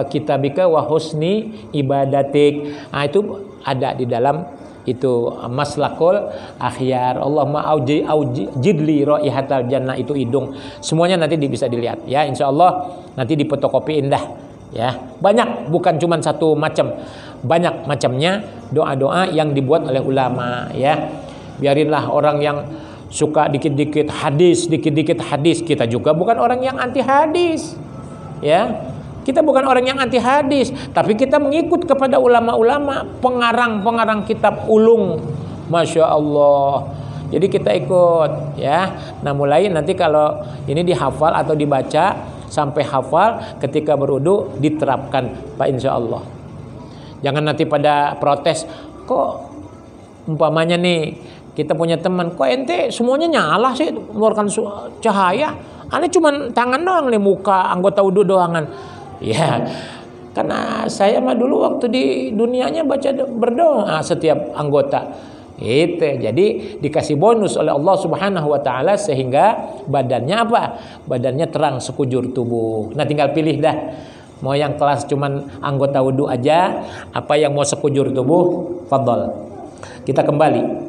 kitabika wa husni ibadatik. Nah, itu ada di dalam itu maslakul akhyar. Allahumma aujidli raihatal jannah, itu hidung. Semuanya nanti bisa dilihat, ya, insyaallah nanti difotokopiin dah, ya. Banyak, bukan cuma satu macam, banyak macamnya doa-doa yang dibuat oleh ulama, ya. Biarinlah orang yang suka dikit-dikit hadis, kita juga bukan orang yang anti hadis, ya. Kita bukan orang yang anti hadis, tapi kita mengikut kepada ulama-ulama, pengarang kitab ulung, masya Allah. Jadi kita ikut, ya. Nah, mulai nanti kalau ini dihafal atau dibaca sampai hafal, ketika berwudu diterapkan, Pak, insya Allah. Jangan nanti pada protes, kok umpamanya nih kita punya teman, kok ente semuanya nyala sih mengeluarkan cahaya, aneh cuman tangan doang nih, muka anggota wudu doangan. Ya, karena saya mah dulu waktu di dunianya berdoa setiap anggota. Itu jadi dikasih bonus oleh Allah Subhanahu wa taala sehingga badannya apa? Badannya terang sekujur tubuh. Nah, tinggal pilih dah. Mau yang kelas cuman anggota wudu aja, apa yang mau sekujur tubuh, fadhol. Kita kembali.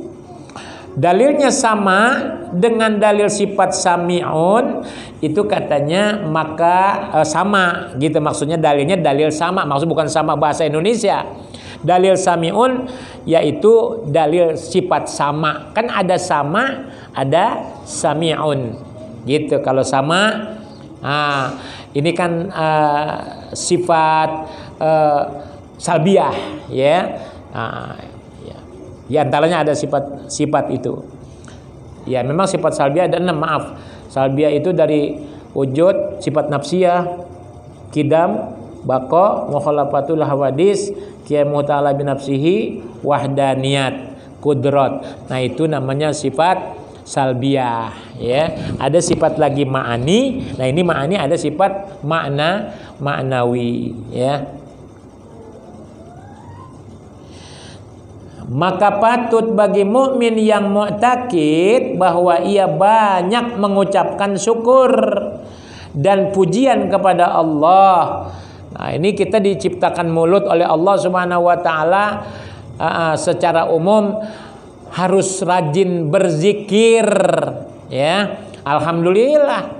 Dalilnya sama dengan dalil sifat sami'un, itu katanya maka sama gitu, maksudnya dalilnya dalil sama, maksud bukan sama bahasa Indonesia. Dalil sami'un yaitu dalil sifat sama. Kan ada sama, ada sami'un. Gitu. Kalau sama, ini kan sifat salbiah, ya. Di antaranya ada sifat itu. Ya, memang sifat salbiah ada 6, maaf. Salbiah itu dari wujud, sifat nafsiyah, kidam, baqa, mukhalafatul hawadis, qiyamu ta'ala binafsihi, wahdaniyat, kudrat. Nah, itu namanya sifat salbiah, ya. Ada sifat lagi ma'ani. Nah, ini ma'ani ada sifat maknawi, ya. Maka patut bagi mukmin yang mu'takid bahwa ia banyak mengucapkan syukur dan pujian kepada Allah. Nah, ini kita diciptakan mulut oleh Allah Subhanahu wa taala secara umum harus rajin berzikir, ya. Alhamdulillah.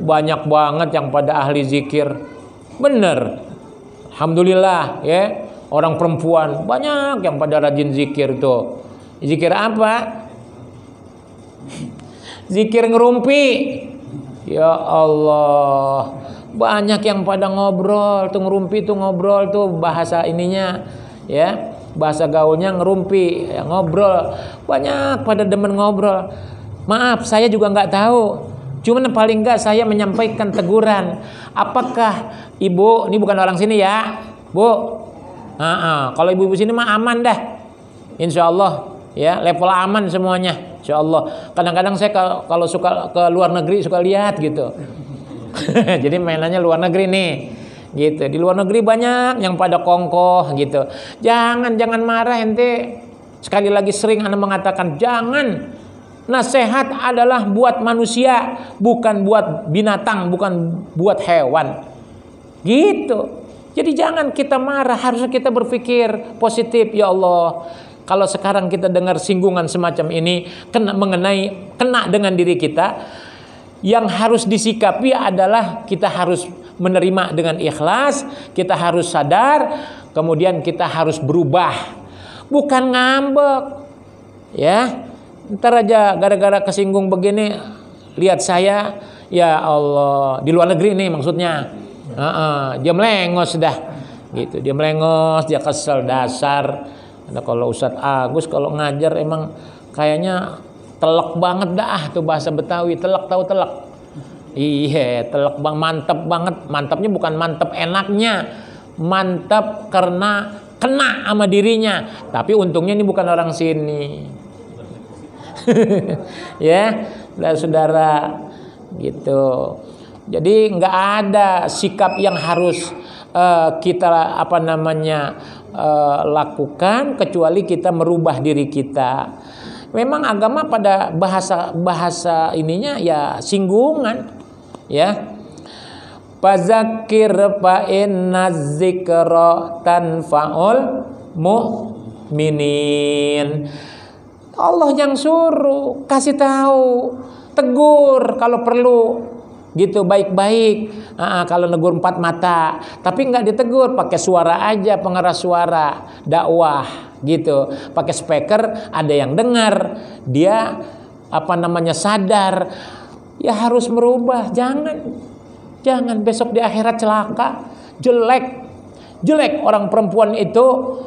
Banyak banget yang pada ahli zikir. Bener. Alhamdulillah, ya. Orang perempuan banyak yang pada rajin zikir tuh. Zikir apa? Zikir ngerumpi. Ya Allah. Banyak yang pada ngobrol tuh, ngerumpi tuh, ngobrol tuh, bahasa ininya, ya. Bahasa gaulnya ngerumpi, ya, ngobrol. Banyak pada demen ngobrol. Maaf, saya juga nggak tahu. Cuman paling nggak saya menyampaikan teguran. Apakah ibu, ini bukan orang sini ya, bu? Kalau ibu-ibu sini mah aman dah, insya Allah, ya, level aman semuanya, insya Allah. Kadang-kadang saya kalau suka ke luar negeri suka lihat gitu. Jadi mainannya luar negeri nih. Gitu. Di luar negeri banyak yang pada kongkoh gitu. Jangan marah ente. Sekali lagi sering ana mengatakan jangan. Nasihat adalah buat manusia, bukan buat binatang, bukan buat hewan. Gitu. Jadi jangan kita marah, harusnya kita berpikir positif, ya Allah. Kalau sekarang kita dengar singgungan semacam ini kena dengan diri kita, yang harus disikapi adalah kita harus menerima dengan ikhlas, kita harus sadar, kemudian kita harus berubah, bukan ngambek, ya. Ntar aja gara-gara kesinggung begini, lihat saya, ya Allah, di luar negeri nih maksudnya, dia melengos dah, gitu, dia melengos, dia kesel dasar. Nah, kalau Ustadz Agus kalau ngajar emang kayaknya telek banget dah tuh bahasa Betawi, telek, tahu telek? Iya, telek bang, mantep banget. Mantapnya bukan mantep enaknya, mantap karena kena sama dirinya. Tapi untungnya ini bukan orang sini. Ya, saudara, gitu. Jadi nggak ada sikap yang harus kita lakukan kecuali kita merubah diri kita. Memang agama pada bahasa ininya ya singgungan, ya. Fazakir fa inna dzikra tanfa'ul mu'minin. Allah yang suruh, kasih tahu, tegur kalau perlu, gitu, baik-baik. Kalau negur 4 mata, tapi nggak ditegur, pakai suara aja, pengeras suara, dakwah, gitu. Pakai speaker, ada yang dengar, dia sadar, ya harus merubah. Jangan besok di akhirat celaka, jelek orang perempuan itu.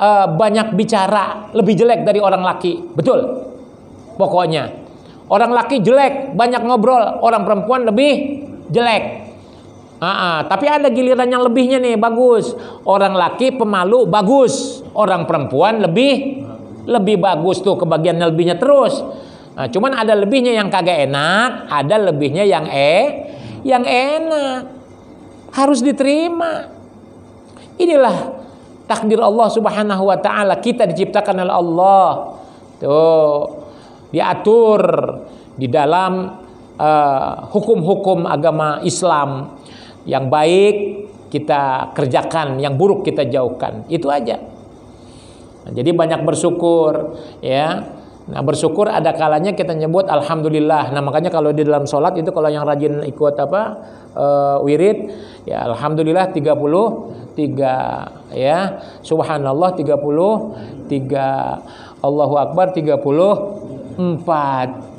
Banyak bicara lebih jelek dari orang laki, betul. Pokoknya orang laki jelek, banyak ngobrol, orang perempuan lebih jelek. Tapi ada giliran yang lebihnya nih, bagus. Orang laki pemalu, bagus. Orang perempuan lebih bagus tuh, kebagiannya lebihnya terus. Cuman ada lebihnya yang kagak enak, ada lebihnya yang enak. Harus diterima. Inilah takdir Allah Subhanahu wa taala, kita diciptakan oleh Allah. Tuh, diatur di dalam hukum-hukum agama Islam. Yang baik kita kerjakan, yang buruk kita jauhkan. Itu aja. Nah, jadi banyak bersyukur, ya. Nah, bersyukur ada kalanya kita nyebut alhamdulillah. Nah, makanya kalau di dalam sholat itu kalau yang rajin ikut wirid, ya alhamdulillah 33, ya. Subhanallah 33, Allahu Akbar 34.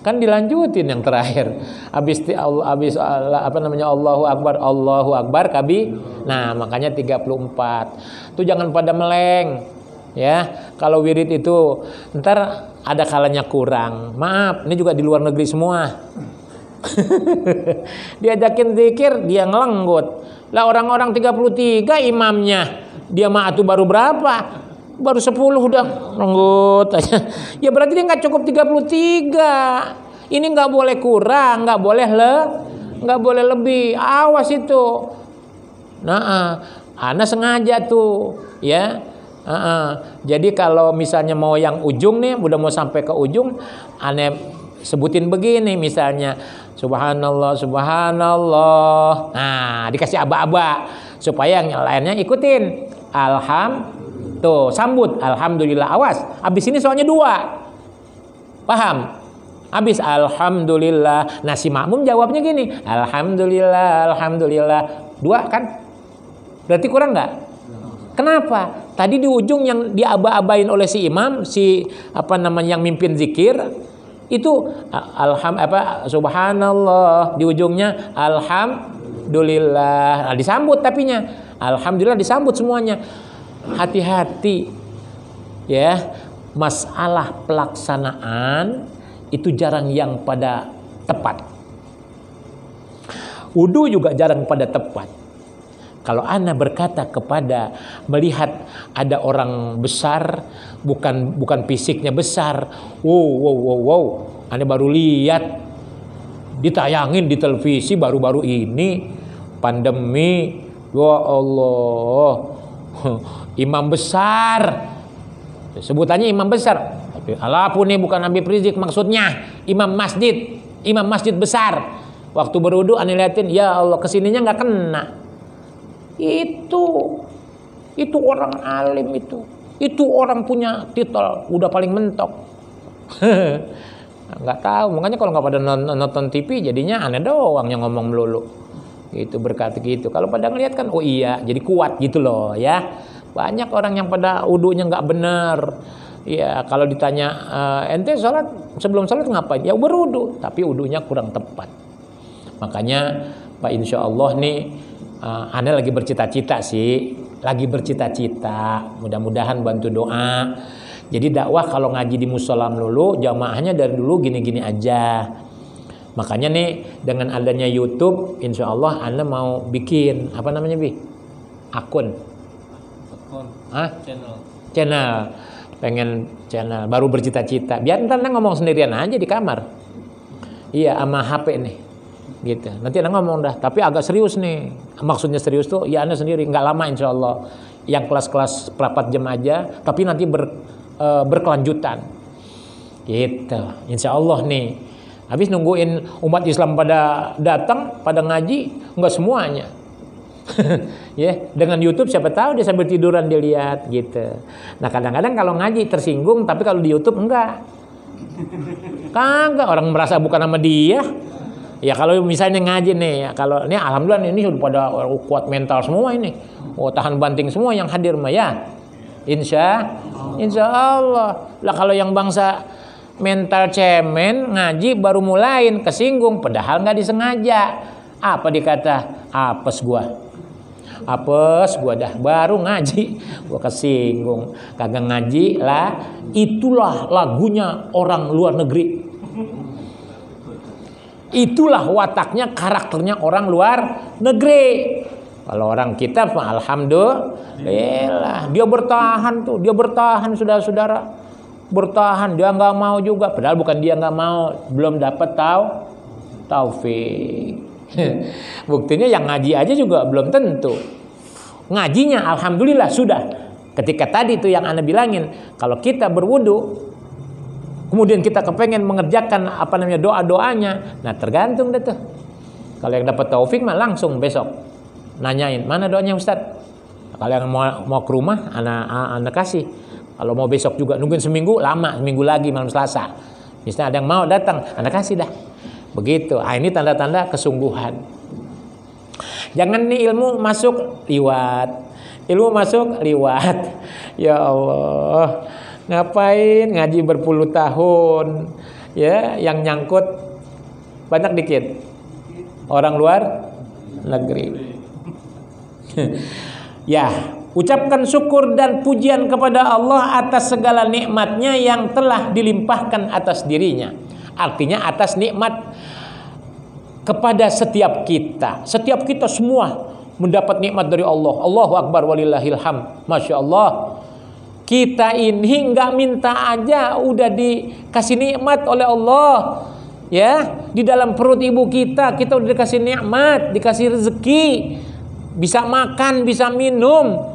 Kan dilanjutin yang terakhir. Habis Allahu Akbar kabi. Nah, makanya 34. Itu jangan pada meleng. Ya, kalau wirid itu ntar ada kalanya kurang. Maaf, ini juga di luar negeri semua. Diajakin zikir, dia ngelenggut. Lah orang-orang 33 imamnya, dia mah atuh baru berapa? baru 10 udah nenggut aja. Ya berarti dia nggak cukup 33. Ini nggak boleh kurang, nggak boleh lebih. Awas itu. Nah, ana sengaja tuh, ya. Jadi kalau misalnya mau yang ujung nih, udah mau sampai ke ujung, ane sebutin begini misalnya, subhanallah, subhanallah. Nah, dikasih aba-aba supaya yang lainnya ikutin. Tuh, sambut alhamdulillah. Awas, habis ini soalnya 2. Paham? Habis alhamdulillah. Nah, si makmum jawabnya gini, alhamdulillah, alhamdulillah. 2 kan? Berarti kurang enggak? Kenapa? Tadi di ujung yang diaba-abain oleh si imam, yang mimpin zikir, itu subhanallah, di ujungnya alhamdulillah. Nah, disambut tapinya. Alhamdulillah disambut semuanya. Hati-hati ya, masalah pelaksanaan itu jarang yang pada tepat. Wudu juga jarang pada tepat. Kalau ana berkata kepada melihat ada orang besar, bukan fisiknya besar, wow, ana baru lihat ditayangin di televisi baru-baru ini pandemi, ya Allah, imam besar, sebutannya imam besar. Alapun nih bukan Habib Rizik maksudnya, imam masjid besar. Waktu berwudu ana liatin, ya Allah kesininya nggak kena. Itu orang alim itu orang punya titel udah paling mentok. Nggak tahu, makanya kalau nggak pada nonton TV jadinya aneh doang yang ngomong melulu. Itu berkata gitu. Kalau pada ngeliat kan, oh iya, jadi kuat gitu loh ya. Banyak orang yang pada wudunya nggak benar. Ya kalau ditanya ente sebelum sholat ngapain? Ya berwudu, tapi wudunya kurang tepat. Makanya Pak Insya Allah nih, Anda lagi bercita-cita sih, mudah-mudahan bantu doa. Jadi dakwah kalau ngaji di musola dulu, jamaahnya dari dulu gini-gini aja. Makanya nih dengan adanya YouTube, Insya Allah Anda mau bikin apa namanya akun, channel, pengen channel, baru bercita-cita. Biar ntar Anda ngomong sendirian aja di kamar, iya sama HP nih. Gitu. Nanti Anda ngomong dah, tapi agak serius nih. Maksudnya serius tuh ya Anda sendiri, nggak lama Insya Allah. Yang kelas-kelas perapat jam aja, tapi nanti berkelanjutan. Gitu. Insya Allah nih. Habis nungguin umat Islam pada datang, pada ngaji, nggak semuanya. Ya, dengan YouTube siapa tahu dia sambil tiduran dia lihat gitu. Nah kadang-kadang kalau ngaji tersinggung, tapi kalau di YouTube enggak. Kagak, orang merasa bukan sama dia. Ya kalau misalnya ngaji nih, kalau ini alhamdulillah ini sudah pada kuat mental semua ini. Oh tahan banting semua yang hadir mah ya. Insya Allah. Lah kalau yang bangsa mental cemen ngaji baru mulain kesinggung, padahal nggak disengaja. Apa dikata? Apes gua dah baru ngaji gua kesinggung. Kagak ngaji lah. Itulah lagunya orang luar negeri. Itulah wataknya, karakternya orang luar negeri. Kalau orang kita alhamdulillah dia bertahan saudara-saudara, bertahan, dia nggak mau juga, padahal bukan dia nggak mau, belum dapat taufik. Buktinya yang ngaji aja juga belum tentu ngajinya. Alhamdulillah sudah. Ketika tadi itu yang Anda bilangin, kalau kita berwudu kemudian kita kepengen mengerjakan doa-doanya, nah tergantung deh tuh. Kalau yang dapat taufik mah langsung besok nanyain, mana doanya Ustaz? Kalau yang mau ke rumah Anda kasih. Kalau mau besok juga nungguin seminggu lagi malam Selasa. Misalnya ada yang mau datang, Anda kasih dah. Begitu. Ini tanda-tanda kesungguhan. Jangan nih ilmu masuk liwat. Ya Allah. Ngapain ngaji berpuluh tahun? Ya, yang nyangkut banyak dikit. Orang luar negeri. Ya, ucapkan syukur dan pujian kepada Allah atas segala nikmatnya yang telah dilimpahkan atas dirinya. Artinya atas nikmat kepada setiap kita. Setiap kita semua mendapat nikmat dari Allah. Allahu Akbar walillahil hamd. Masya Allah. Kita ini nggak minta aja udah dikasih nikmat oleh Allah. Ya, di dalam perut ibu kita udah dikasih nikmat, dikasih rezeki, bisa makan, bisa minum.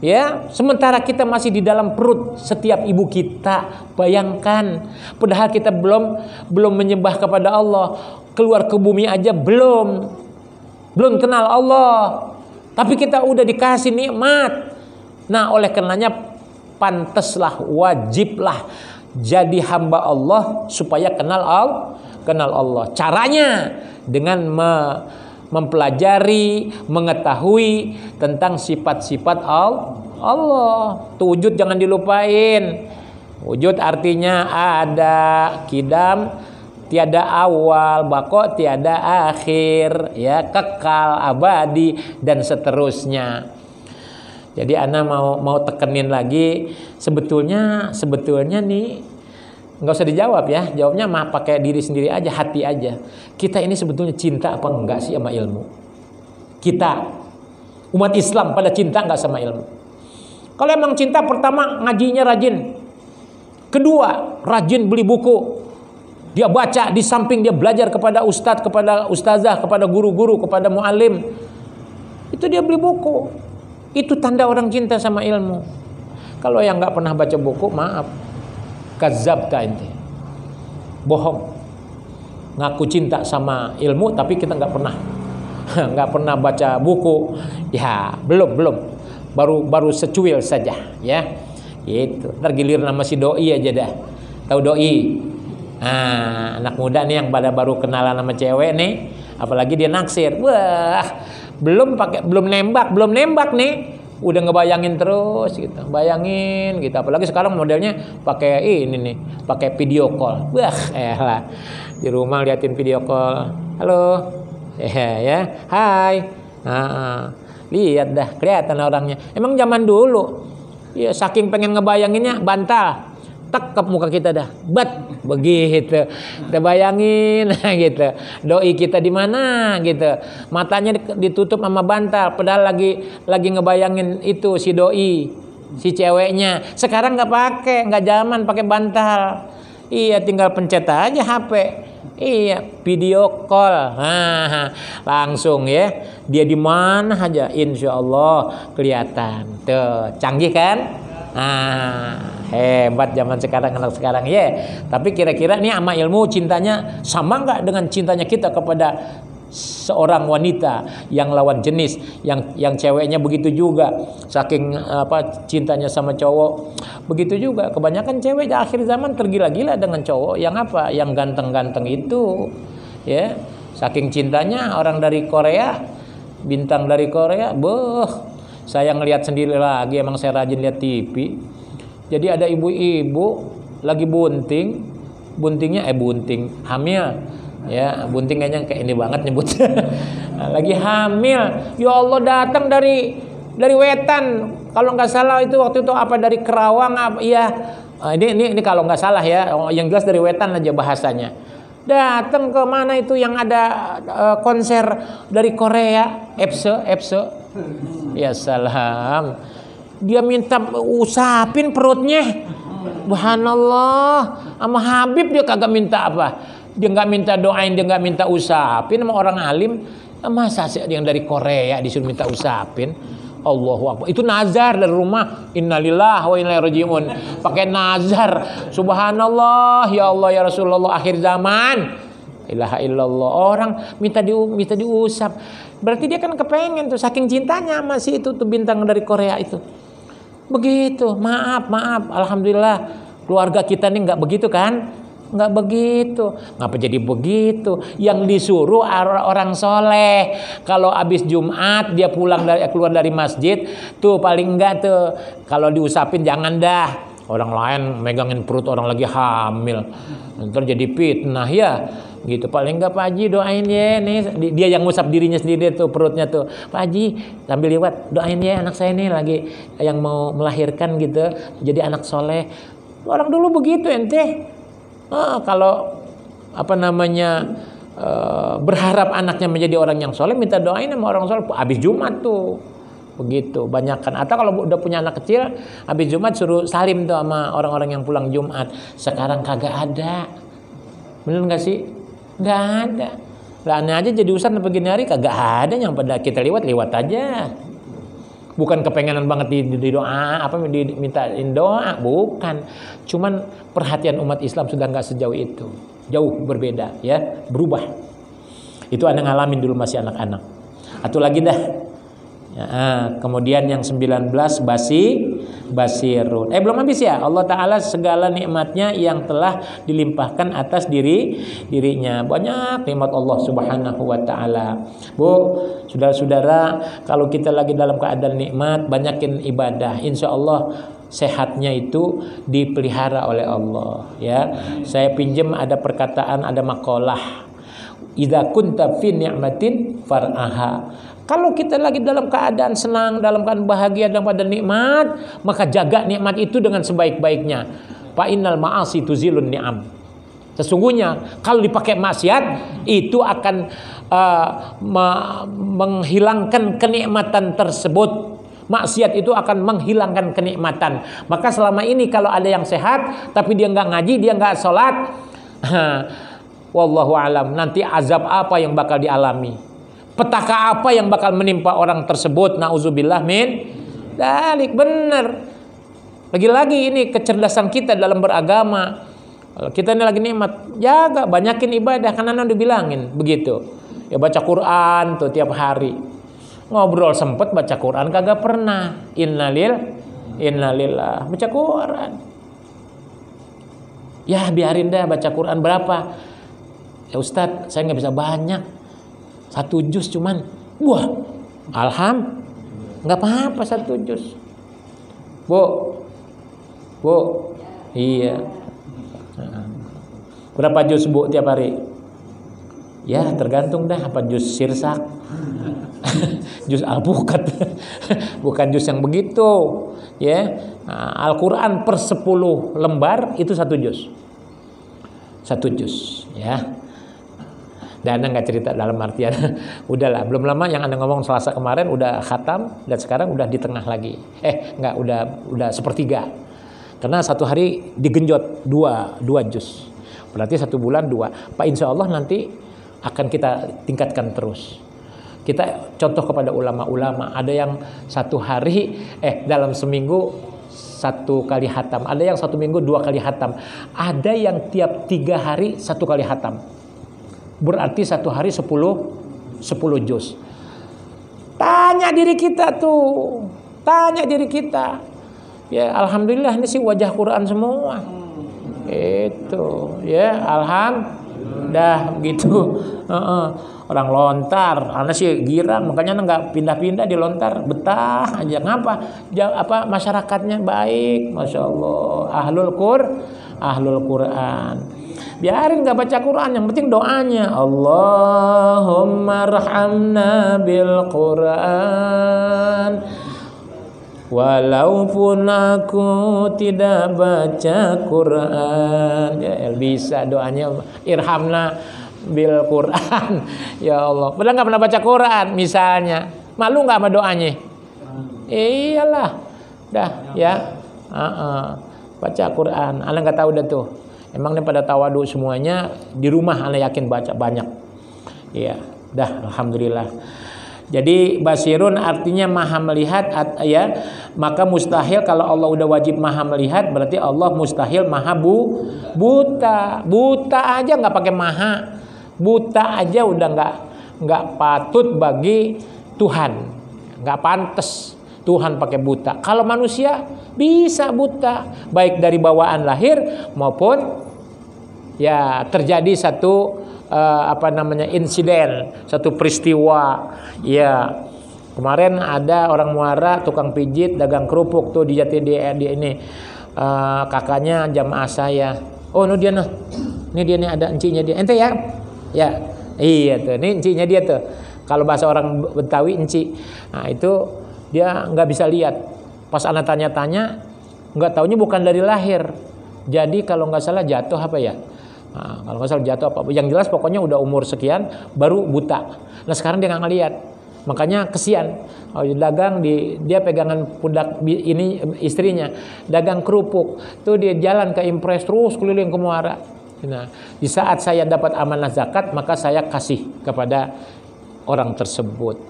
Ya, sementara kita masih di dalam perut setiap ibu kita. Bayangkan, padahal kita belum menyembah kepada Allah. Keluar ke bumi aja belum kenal Allah. Tapi kita udah dikasih nikmat. Nah, oleh karenanya pantaslah, wajiblah jadi hamba Allah supaya kenal Allah. Caranya dengan mempelajari, mengetahui tentang sifat-sifat Allah. Tuh wujud jangan dilupain. Wujud artinya ada, kidam tiada awal, bako tiada akhir, ya, kekal, abadi, dan seterusnya. Jadi ana mau tekenin lagi, sebetulnya nih nggak usah dijawab ya, jawabnya mah pakai diri sendiri aja, hati aja. Kita ini sebetulnya cinta apa enggak sih sama ilmu? Kita umat Islam pada cinta enggak sama ilmu? Kalau emang cinta, pertama ngajinya rajin, kedua rajin beli buku, dia baca, di samping dia belajar kepada ustadz, kepada ustazah, kepada guru-guru, kepada muallim, itu dia beli buku. Itu tanda orang cinta sama ilmu. Kalau yang nggak pernah baca buku, maaf, kadzabta ente, bohong. Ngaku cinta sama ilmu tapi kita nggak pernah baca buku. Ya belum, baru secuil saja, ya. Itu tergilir nama si doi aja dah. Tahu doi? Nah, anak muda nih yang baru kenalan sama cewek nih, apalagi dia naksir. Wah, belum nembak nih, udah ngebayangin terus gitu. Bayangin gitu. Apalagi sekarang modelnya pakai ini nih, pakai video call. Wah, lah. Di rumah liatin video call. Halo. Ya. Hai. Lihat dah, kelihatan orangnya. Emang zaman dulu, ya saking pengen ngebayanginnya, bantal tekep muka kita dah, begitu. Kita bayangin gitu. Doi kita di mana gitu. Matanya ditutup sama bantal, padahal lagi ngebayangin itu si doi, si ceweknya. Sekarang nggak zaman pakai bantal. Iya, tinggal pencet aja HP. Iya, video call. Nah, langsung ya. Dia di mana aja, insya Allah kelihatan. Tuh, canggih kan? Hebat zaman sekarang, anak sekarang ya. Tapi kira-kira nih sama ilmu cintanya sama nggak dengan cintanya kita kepada seorang wanita yang lawan jenis, yang ceweknya begitu juga, saking cintanya sama cowok. Begitu juga kebanyakan cewek di akhir zaman tergila-gila dengan cowok yang ganteng-ganteng itu, ya. Saking cintanya, orang dari Korea, bintang dari Korea, saya ngelihat sendiri lagi, emang saya rajin lihat TV. Jadi ada ibu-ibu lagi buntingnya hamil. Ya, bunting kayaknya kayak ini banget nyebut. Lagi hamil. Ya Allah, datang dari Wetan. Kalau nggak salah itu waktu itu dari Kerawang iya. Ini kalau nggak salah ya, yang jelas dari Wetan aja bahasanya. Datang ke mana itu yang ada konser dari Korea, EPSE. Ya salam. Dia minta usapin perutnya. Subhanallah. Sama Habib dia kagak minta apa. Dia nggak minta doain, dia nggak minta usapin sama orang alim. Masa sih yang dari Korea disuruh minta usapin? Allahu Akbar. Itu nazar dari rumah. Innalillahi wa inna ilaihi raji'un. Pakai nazar. Subhanallah, ya Allah ya Rasulullah, akhir zaman. Ilaha illallah. Orang minta diusap. Berarti dia kan kepengen tuh, saking cintanya masih itu tuh bintang dari Korea itu. Begitu. Maaf. Alhamdulillah keluarga kita nih nggak begitu kan? Nggak begitu. Ngapa jadi begitu? Yang disuruh orang soleh. Kalau habis Jumat dia keluar dari masjid, tuh paling enggak tuh kalau diusapin jangan dah. Orang lain megangin perut orang lagi hamil, ntar jadi fitnah ya. Gitu, paling enggak Pak Haji doain ya nih. Dia yang ngusap dirinya sendiri tuh, perutnya tuh. Pak Haji sambil lewat, doain ya anak saya nih lagi yang mau melahirkan gitu, jadi anak soleh. Orang dulu begitu ente. Kalau berharap anaknya menjadi orang yang soleh, minta doain sama orang soleh. Habis Jumat tuh begitu, banyakkan. Atau kalau udah punya anak kecil, habis Jumat suruh salim tuh sama orang-orang yang pulang Jumat. Sekarang kagak ada. Bener nggak sih? Nggak ada. Lah aneh aja jadi ustaz begini hari kagak ada, yang pada kita lewat aja. Bukan kepengenan banget di doa, dimintain doa, bukan. Cuman perhatian umat Islam sudah nggak sejauh itu. Jauh berbeda ya, berubah. Itu Anda ngalamin dulu masih anak-anak. Atau lagi dah. Ya, kemudian yang 19 basirun. Belum habis ya. Allah Ta'ala segala nikmatnya yang telah dilimpahkan atas dirinya. Banyak nikmat Allah Subhanahu wa Ta'ala. Bu, saudara-saudara, kalau kita lagi dalam keadaan nikmat, banyakin ibadah. Insya Allah sehatnya itu dipelihara oleh Allah. Ya, saya pinjam ada perkataan, ada makalah. Idza kunta fi ni'matin far'aha. Kalau kita lagi dalam keadaan senang, dalam keadaan bahagia, dalam keadaan nikmat, maka jaga nikmat itu dengan sebaik-baiknya. Fa innal ma'asi tuzilun ni'am. Sesungguhnya kalau dipakai maksiat itu akan menghilangkan kenikmatan tersebut. Maksiat itu akan menghilangkan kenikmatan. Maka selama ini kalau ada yang sehat tapi dia nggak ngaji, dia nggak sholat, wallahu alam, nanti azab apa yang bakal dialami, petaka apa yang bakal menimpa orang tersebut. Nauzubillah min dzalik. Benar. Lagi-lagi ini kecerdasan kita dalam beragama. Kalau kita ini lagi nikmat, jaga, banyakin ibadah. Kan Anda udah bilangin begitu. Ya baca Quran tuh tiap hari. Ngobrol sempet, baca Quran kagak pernah. Innalillah. Baca Quran. Ya biarin dah baca Quran berapa. Ya Ustadz, saya nggak bisa banyak. 1 juz cuman. Wah, nggak apa-apa 1 juz. Bu, iya. Berapa juz Bu tiap hari? Ya tergantung dah, apa juz sirsak, juz alpukat, bukan juz yang begitu. Ya, Al-Quran per 10 lembar itu 1 juz. 1 juz, ya. Dan Anda nggak cerita dalam artian udahlah, belum lama yang Anda ngomong Selasa kemarin udah khatam dan sekarang udah di tengah lagi. Nggak, udah sepertiga. Karena 1 hari digenjot 2 juz. Berarti 1 bulan 2. Pak, insya Allah nanti akan kita tingkatkan terus. Kita contoh kepada ulama-ulama, ada yang 1 hari dalam seminggu 1 kali hatam, ada yang 1 minggu 2 kali hatam, ada yang tiap 3 hari 1 kali hatam. Berarti 1 hari 10 juz. Tanya diri kita tuh. Tanya diri kita. Ya alhamdulillah ini sih wajah Quran semua. Itu ya alhamdulillah gitu. Orang lontar, Anda sih girang, makanya Anda nggak pindah-pindah di lontar, betah aja. Ngapa? Masyarakatnya baik, masya Allah. Ahlul Quran. Biarin nggak baca Quran, yang penting doanya. Allahumma rahamna bil Quran. Walaupun aku tidak baca Quran, ya bisa doanya irhamna bil Quran. Ya Allah, padahal nggak pernah baca Quran misalnya, malu nggak sama doanya? Iyalah, dah ya, baca Quran. Anda nggak tahu dah tuh. Emang nih pada tawadu semuanya di rumah, Anda yakin baca banyak. Iya, dah alhamdulillah. Jadi basirun artinya maha melihat ya. Maka mustahil kalau Allah udah wajib maha melihat, berarti Allah mustahil maha buta. Buta aja nggak pakai maha. Buta aja udah nggak patut bagi Tuhan. Nggak pantas Tuhan pakai buta. Kalau manusia bisa buta, baik dari bawaan lahir maupun ya terjadi satu insiden, satu peristiwa. Ya, kemarin ada orang Muara tukang pijit, dagang kerupuk tuh di Jati di ini, kakaknya jamaah saya. Oh, ini dia nih ada encinya dia. Ente ya? Ya, iya tuh. Ini encinya dia tuh. Kalau bahasa orang Betawi enci. Nah, itu dia nggak bisa lihat. Pas anak tanya-tanya, nggak taunya bukan dari lahir. Jadi kalau nggak salah jatuh apa ya? Nah, kalau nggak salah jatuh apa? Yang jelas pokoknya udah umur sekian baru buta. Nah sekarang dia nggak ngelihat. Makanya kesian. Oh, dagang dia pegangan pundak ini istrinya, dagang kerupuk. Tuh dia jalan ke Impres terus keliling ke Muara. Nah, di saat saya dapat amanah zakat, maka saya kasih kepada orang tersebut.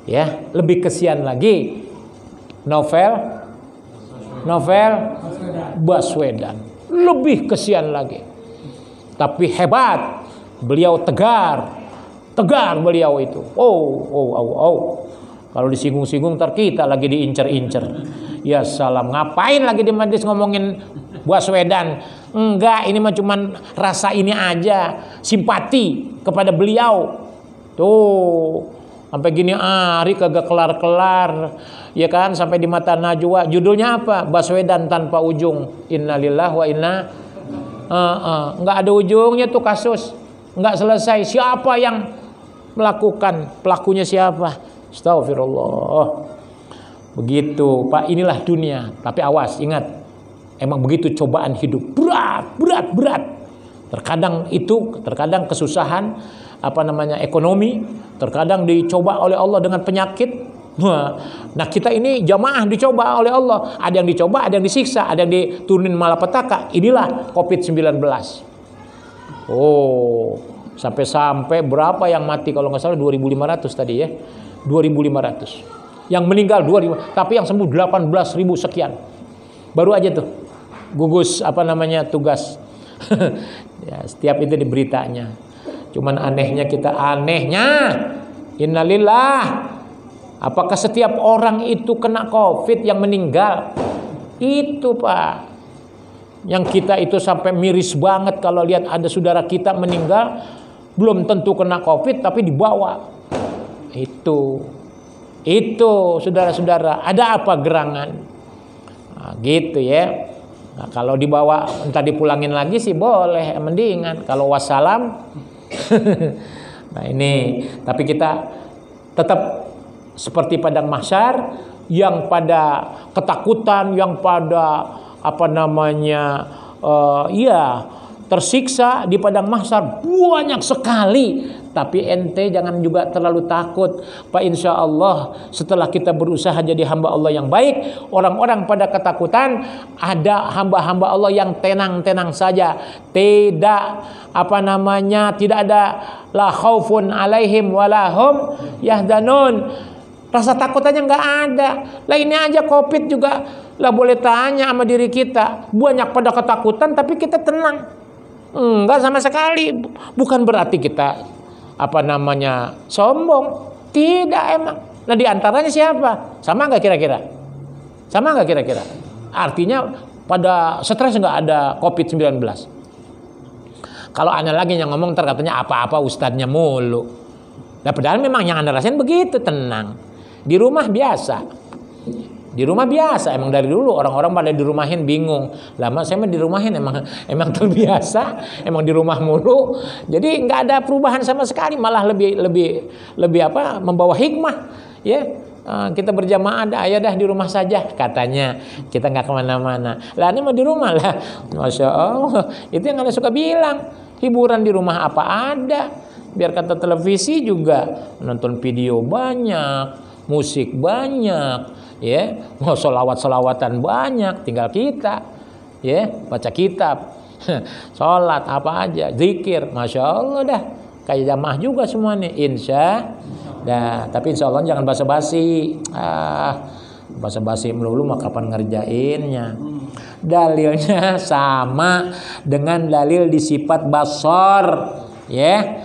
Ya, lebih kesian lagi Novel Baswedan. Lebih kesian lagi. Tapi hebat. Beliau tegar beliau itu. Kalau disinggung-singgung ntar kita lagi diincer-incer. Ya salam, ngapain lagi di majlis ngomongin Baswedan? Enggak, ini mah cuman rasa ini aja, simpati kepada beliau. Tuh, sampai gini hari kagak kelar-kelar. Ya kan, sampai di mata Najwa. Judulnya apa? Baswedan tanpa ujung. Innalillahi wa inna. Enggak ada ujungnya tuh kasus. Enggak selesai. Siapa yang melakukan? Pelakunya siapa? Astagfirullah. Begitu, Pak. Inilah dunia. Tapi awas, ingat. Emang begitu cobaan hidup. Berat. Terkadang kesusahan, ekonomi. Terkadang dicoba oleh Allah dengan penyakit. Nah, kita ini jamaah dicoba oleh Allah. Ada yang dicoba, ada yang disiksa, ada yang diturunin malapetaka. Inilah COVID-19. Sampai berapa yang mati kalau nggak salah 2.500 tadi ya. 2.500. Yang meninggal 2.000, tapi yang sembuh 18.000 sekian. Baru aja tuh gugus tugas. Ya, setiap itu di beritanya. Cuman anehnya innalillah. Apakah setiap orang itu kena COVID yang meninggal? Itu, Pak. Yang kita itu sampai miris banget kalau lihat ada saudara kita meninggal, belum tentu kena COVID tapi dibawa. Itu saudara-saudara, ada apa gerangan? Nah, gitu ya. Nah, kalau dibawa entah dipulangin lagi sih boleh, mendingan. Kalau wassalam. Nah ini, tapi kita tetap seperti padang mahsyar yang pada ketakutan, yang pada tersiksa di padang mahsyar banyak sekali. Tapi ente jangan juga terlalu takut, Pak. Insya Allah setelah kita berusaha jadi hamba Allah yang baik, orang-orang pada ketakutan, ada hamba-hamba Allah yang tenang-tenang saja. Tidak tidak ada la khaufun alaihim walahum yahzanun. Rasa takut aja nggak ada. Lah ini aja COVID juga lah, boleh tanya sama diri kita. Banyak pada ketakutan tapi kita tenang. Enggak sama sekali. Bukan berarti kita sombong. Tidak emang. Nah di antaranya siapa? Sama nggak kira-kira? Artinya pada stres nggak ada COVID-19. Kalau Anda lagi yang ngomong katanya apa-apa ustadznya mulu. Nah padahal memang yang Anda rasain begitu, tenang. Di rumah biasa. Emang dari dulu orang-orang pada dirumahin bingung. Lama saya mah dirumahin emang terbiasa, emang di rumah mulu. Jadi nggak ada perubahan sama sekali, malah lebih membawa hikmah, ya. Kita berjamaah dah di rumah saja katanya, kita nggak kemana-mana. Lah ini mau di rumah lah, masya Allah. Itu yang Anda suka bilang, hiburan di rumah apa ada? Biar kata televisi juga nonton video banyak, musik banyak. Ya, mau solawatan banyak, tinggal kita, ya, baca kitab, sholat apa aja, zikir, masya Allah dah, kayak jamaah juga semuanya, tapi insya Allah jangan basa-basi, basa-basi melulu mah kapan ngerjainnya. Dalilnya sama dengan dalil di sifat basor, ya,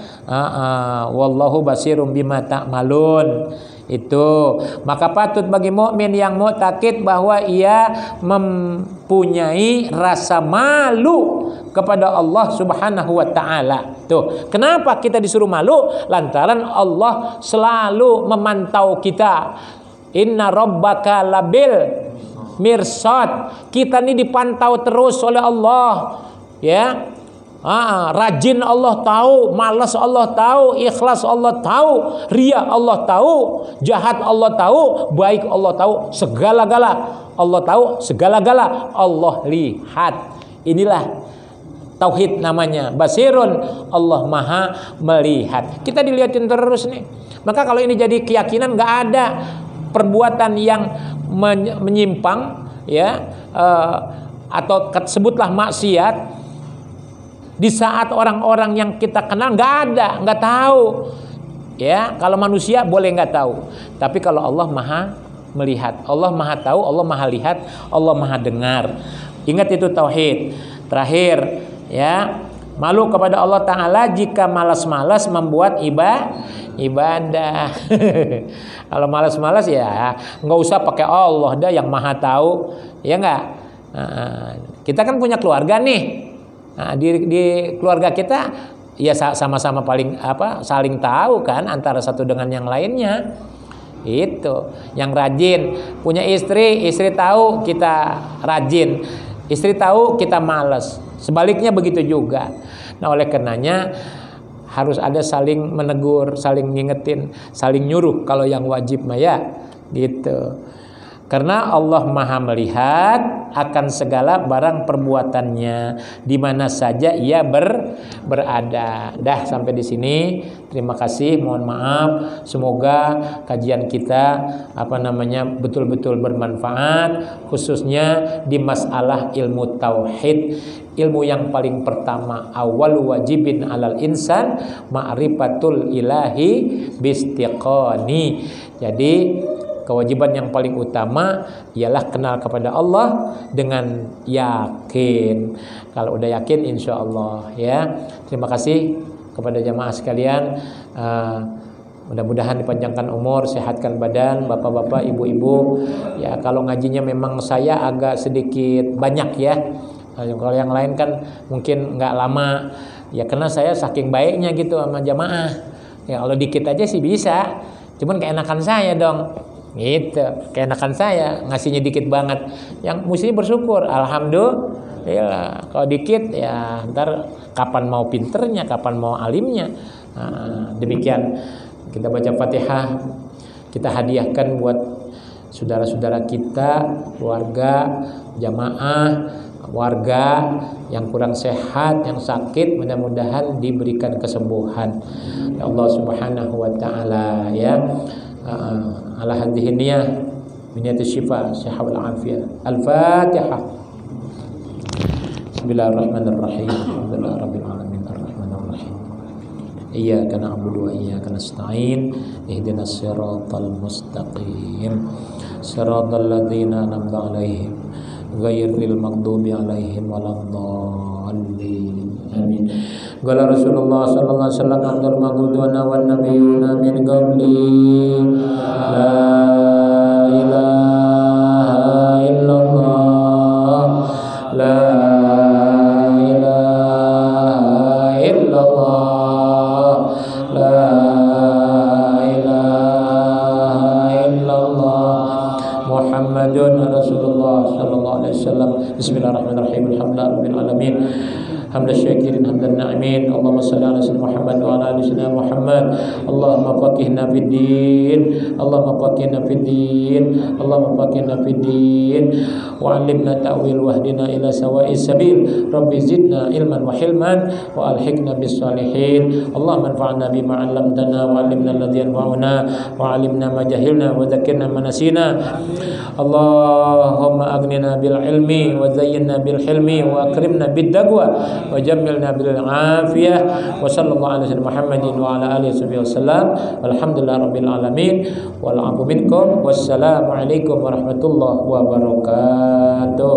wallahu basirum bima ta'malun. Itu maka patut bagi mukmin yang mu'taqid bahwa ia mempunyai rasa malu kepada Allah Subhanahu wa taala. Tuh, kenapa kita disuruh malu? Lantaran Allah selalu memantau kita. Inna rabbaka labil mirsad. Kita ini dipantau terus oleh Allah, ya. Rajin Allah tahu, malas Allah tahu, ikhlas Allah tahu, riya Allah tahu, jahat Allah tahu, baik Allah tahu, segala-gala Allah tahu, segala-gala Allah lihat. Inilah tauhid namanya. Basirun, Allah Maha melihat. Kita dilihatin terus nih. Maka kalau ini jadi keyakinan, nggak ada perbuatan yang menyimpang, ya, atau sebutlah maksiat di saat orang-orang yang kita kenal nggak ada, nggak tahu. Ya, kalau manusia boleh nggak tahu, tapi kalau Allah Maha melihat, Allah Maha tahu, Allah Maha lihat, Allah Maha dengar. Ingat itu tauhid. Terakhir, ya, malu kepada Allah Ta'ala jika malas-malas membuat ibadah. Kalau malas-malas ya nggak usah pakai Allah dah yang Maha tahu, ya nggak. Kita kan punya keluarga nih. Di keluarga kita ya sama-sama saling tahu kan antara satu dengan yang lainnya. Itu yang rajin punya istri tahu kita rajin, istri tahu kita malas, sebaliknya begitu juga. Nah, oleh karenanya harus ada saling menegur, saling ngingetin, saling nyuruh kalau yang wajib mah ya gitu. Karena Allah Maha melihat akan segala barang perbuatannya di mana saja ia berada. Dah sampai di sini. Terima kasih. Mohon maaf. Semoga kajian kita betul-betul bermanfaat, khususnya di masalah ilmu tauhid. Ilmu yang paling pertama, awal wajibin alal insan ma'rifatul ilahi bistiqani. Jadi kewajiban yang paling utama ialah kenal kepada Allah dengan yakin. Kalau udah yakin, insya Allah ya. Terima kasih kepada jamaah sekalian. Mudah-mudahan dipanjangkan umur, sehatkan badan, bapak-bapak, ibu-ibu. Ya, kalau ngajinya memang saya agak sedikit banyak ya. Kalau yang lain kan mungkin nggak lama. Ya karena saya saking baiknya gitu sama jamaah. Ya kalau dikit aja sih bisa. Cuman keenakan saya dong. Gitu, keenakan saya ngasihnya dikit banget. Yang mesti bersyukur, alhamdulillah. Kalau dikit ya ntar kapan mau pinternya, kapan mau alimnya. Demikian kita baca Fatihah, kita hadiahkan buat saudara-saudara kita, keluarga, jamaah, warga yang kurang sehat, yang sakit, mudah-mudahan diberikan kesembuhan ya Allah Subhanahu wa taala ya. Ala hadhihi niyyah niyyati syifa sihah wal afiyah. Al-Fatihah. Bismillahirrahmanirrahim. Alhamdulillahi rabbil alamin arrahmanir rahim. Iyyaka na'budu wa iyyaka nasta'in. Ihdinas siratal mustaqim. Siratal ladzina an'amta 'alaihim ghairil maghdubi 'alaihim waladdallin. Amin. Qala Rasulullah sallallahu alaihi wasallam afdalul maghdubi wan nabiyyuna min qabli la ilaha illallah la ilaha illallah la ilaha illallah Muhammadun Rasulullah sallallahu alaihi wasallam. Bismillahirrahmanirrahim. Alhamdulillahirabbil alamin. Hamdan syakirin hamdan na'imin. Allahumma shalli ala sayyidina Muhammad wa ala ali sayyidina Muhammad. Allahumma faqihna fid din. Allahumma faqihna fid din. Allahumma faqihna fid din. Wa 'allimna ta'wil wahdina ila sawa'is sabil. Rabbi zidna ilman wa hilman wa alhiqna bis salihin. Allahumma anfa'na bima 'allamtana wa 'allimna alladhi yanfa'una wa 'allimna ma jahilna wa dhakkirna ma nasina. Allahumma aghnina bil ilmi wa zayyinna bil hilmi wa akrimna bid taqwa wa jammilna bil afiyah. Wa sallallahu ala sayyidina Muhammadin wa ala alihi wasallam. Walhamdulillahirabbil alamin. Wal 'afu minkum. Wassalamu alaikum warahmatullahi wabarakatuh.